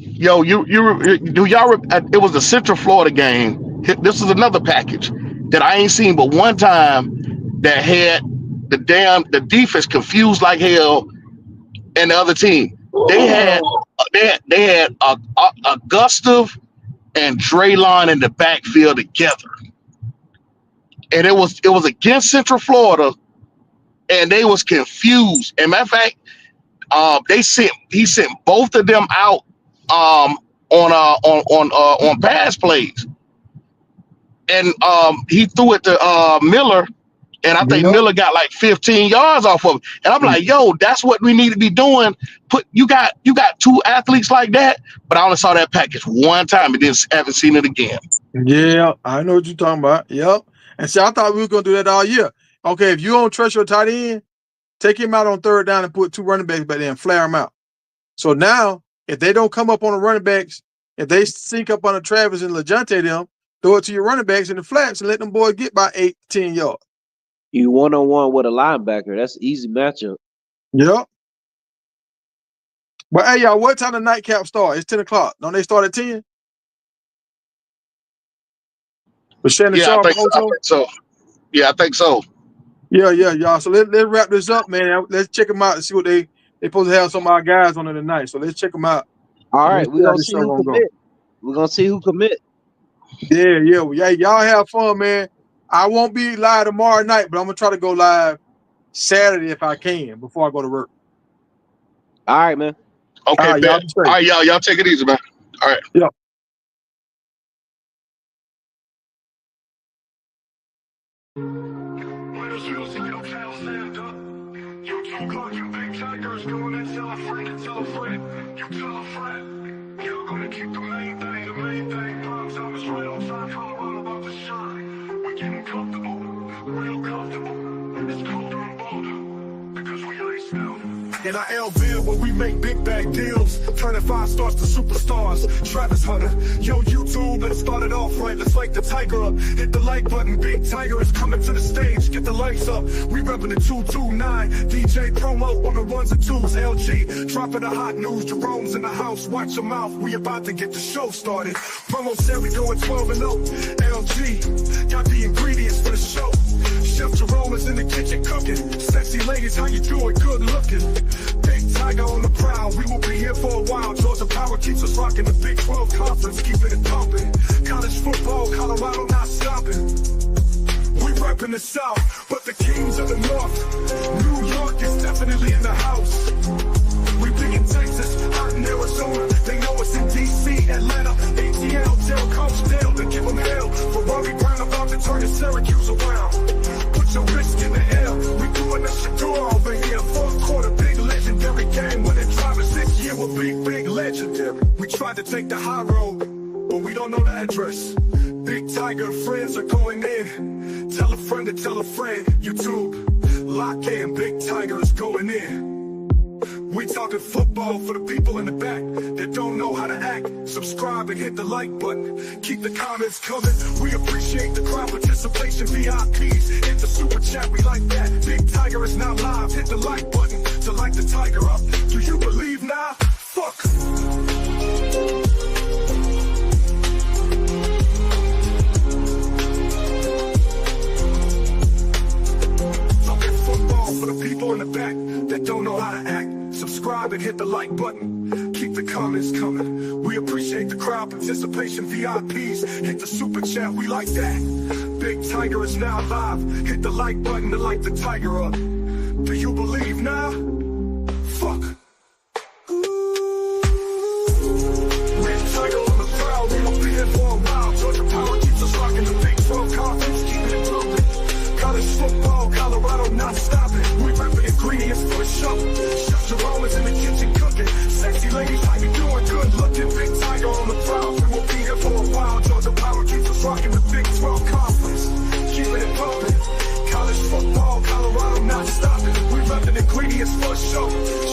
Yo, do y'all? It was the Central Florida game. This is another package that I ain't seen but one time that had the defense confused like hell, and the other team they had Gustav and Draylon in the backfield together, and it was against Central Florida, and they was confused. And matter of fact, he sent both of them out on pass plays, and he threw it to Miller, and I think Yep. Miller got like 15 yards off of it. And I'm like, yo, that's what we need to be doing. You got two athletes like that, but I only saw that package one time and then haven't seen it again. Yeah, I know what you're talking about. Yep. And see, I thought we were gonna do that all year. Okay, if you don't trust your tight end, take him out on third down and put 2 running backs back there and flare them out. So now, if they don't come up on the running backs, if they sync up on the Travis and LeJounte them, throw it to your running backs in the flats and let them boys get by 8, 10 yards. You one-on-one with a linebacker. That's an easy matchup. Yep. But hey, y'all, what time the nightcap start? It's 10 o'clock. Don't they start at 10? With Shannon Yeah, I Sharp think so. also? Yeah, I think so. Yeah, y'all. So let's wrap this up, man. Let's check them out and see what they supposed to have some of our guys on it tonight. So let's check them out. All And right, let's we're see how gonna this see show who gonna go. commit. We're gonna see who commit. Yeah. Well, yeah, y'all have fun, man. I won't be live tomorrow night, but I'm gonna try to go live Saturday if I can before I go to work. All right, man. All Okay, right, y'all bet. be All safe. right, y'all take it easy, man. All right. Yeah. Players feel see your tail stand up. You too caught you big tigers going and tell a friend, tell a friend. You tell a friend. You're gonna keep the main thing, the main thing. Prime time is right on time, Colorado about to shine. We're getting comfortable, real comfortable. It's colder and bolder, because we ice now. In our Lville where we make big bag deals, turning 5 stars to superstars. Travis Hunter, yo YouTube, let's start it off right. Let's light the tiger up. Hit the like button. Big Tiger is coming to the stage. Get the lights up. We repping the 229. DJ promo on the ones and twos. LG dropping the hot news. Jerome's in the house. Watch your mouth. We about to get the show started. Promo said we going 12 and 0. LG got the ingredients for the show. Chef Jerome is in the kitchen cooking. Sexy ladies, how you doing? Good looking. Big Tiger on the prowl. We will be here for a while. Georgia Power keeps us rocking. The Big 12 conference, keeping it pumping. College football, Colorado not stopping. We repping the South, but the kings of the North. New York is definitely in the house. We big in Texas, hot in Arizona. They know us in DC, Atlanta, ATL. Tell Coach Dale to give them hell. Ferrari Brown about to turn the Syracuse around. Put your wrist in the air. We doing the Shador over here. Fourth quarter, big legendary game. Winning drivers this year will be big legendary. We tried to take the high road, but we don't know the address. Big Tiger friends are going in. Tell a friend to tell a friend. YouTube, lock in. Big Tiger is going in. We talking football for the people in the back that don't know how to act. Subscribe and hit the like button. Keep the comments coming. We appreciate the crowd participation. VIPs, hit the super chat. We like that. Big Tiger is now live. Hit the like button to light the tiger up. Do you believe now? Fuck. For the people in the back that don't know how to act. Subscribe and hit the like button. Keep the comments coming. We appreciate the crowd participation. VIPs, hit the super chat. We like that. Big Tiger is now live. Hit the like button to light the tiger up. Do you believe now? Fuck. Big Tiger on the prowl. We will be here for a while. Georgia Power keeps us rocking. The Big 12 conference, keeping it moving. College football, Colorado not stopping. We repping ingredients for the show. Chef Jerome is in the kitchen cooking. Sexy ladies, how you doing? Good looking. Big Tiger on the prowl. We will be here for a while. Georgia Power keeps us rocking. The Big 12 conference, keeping it pumping. College football, Colorado not stopping. We repping ingredients for the show.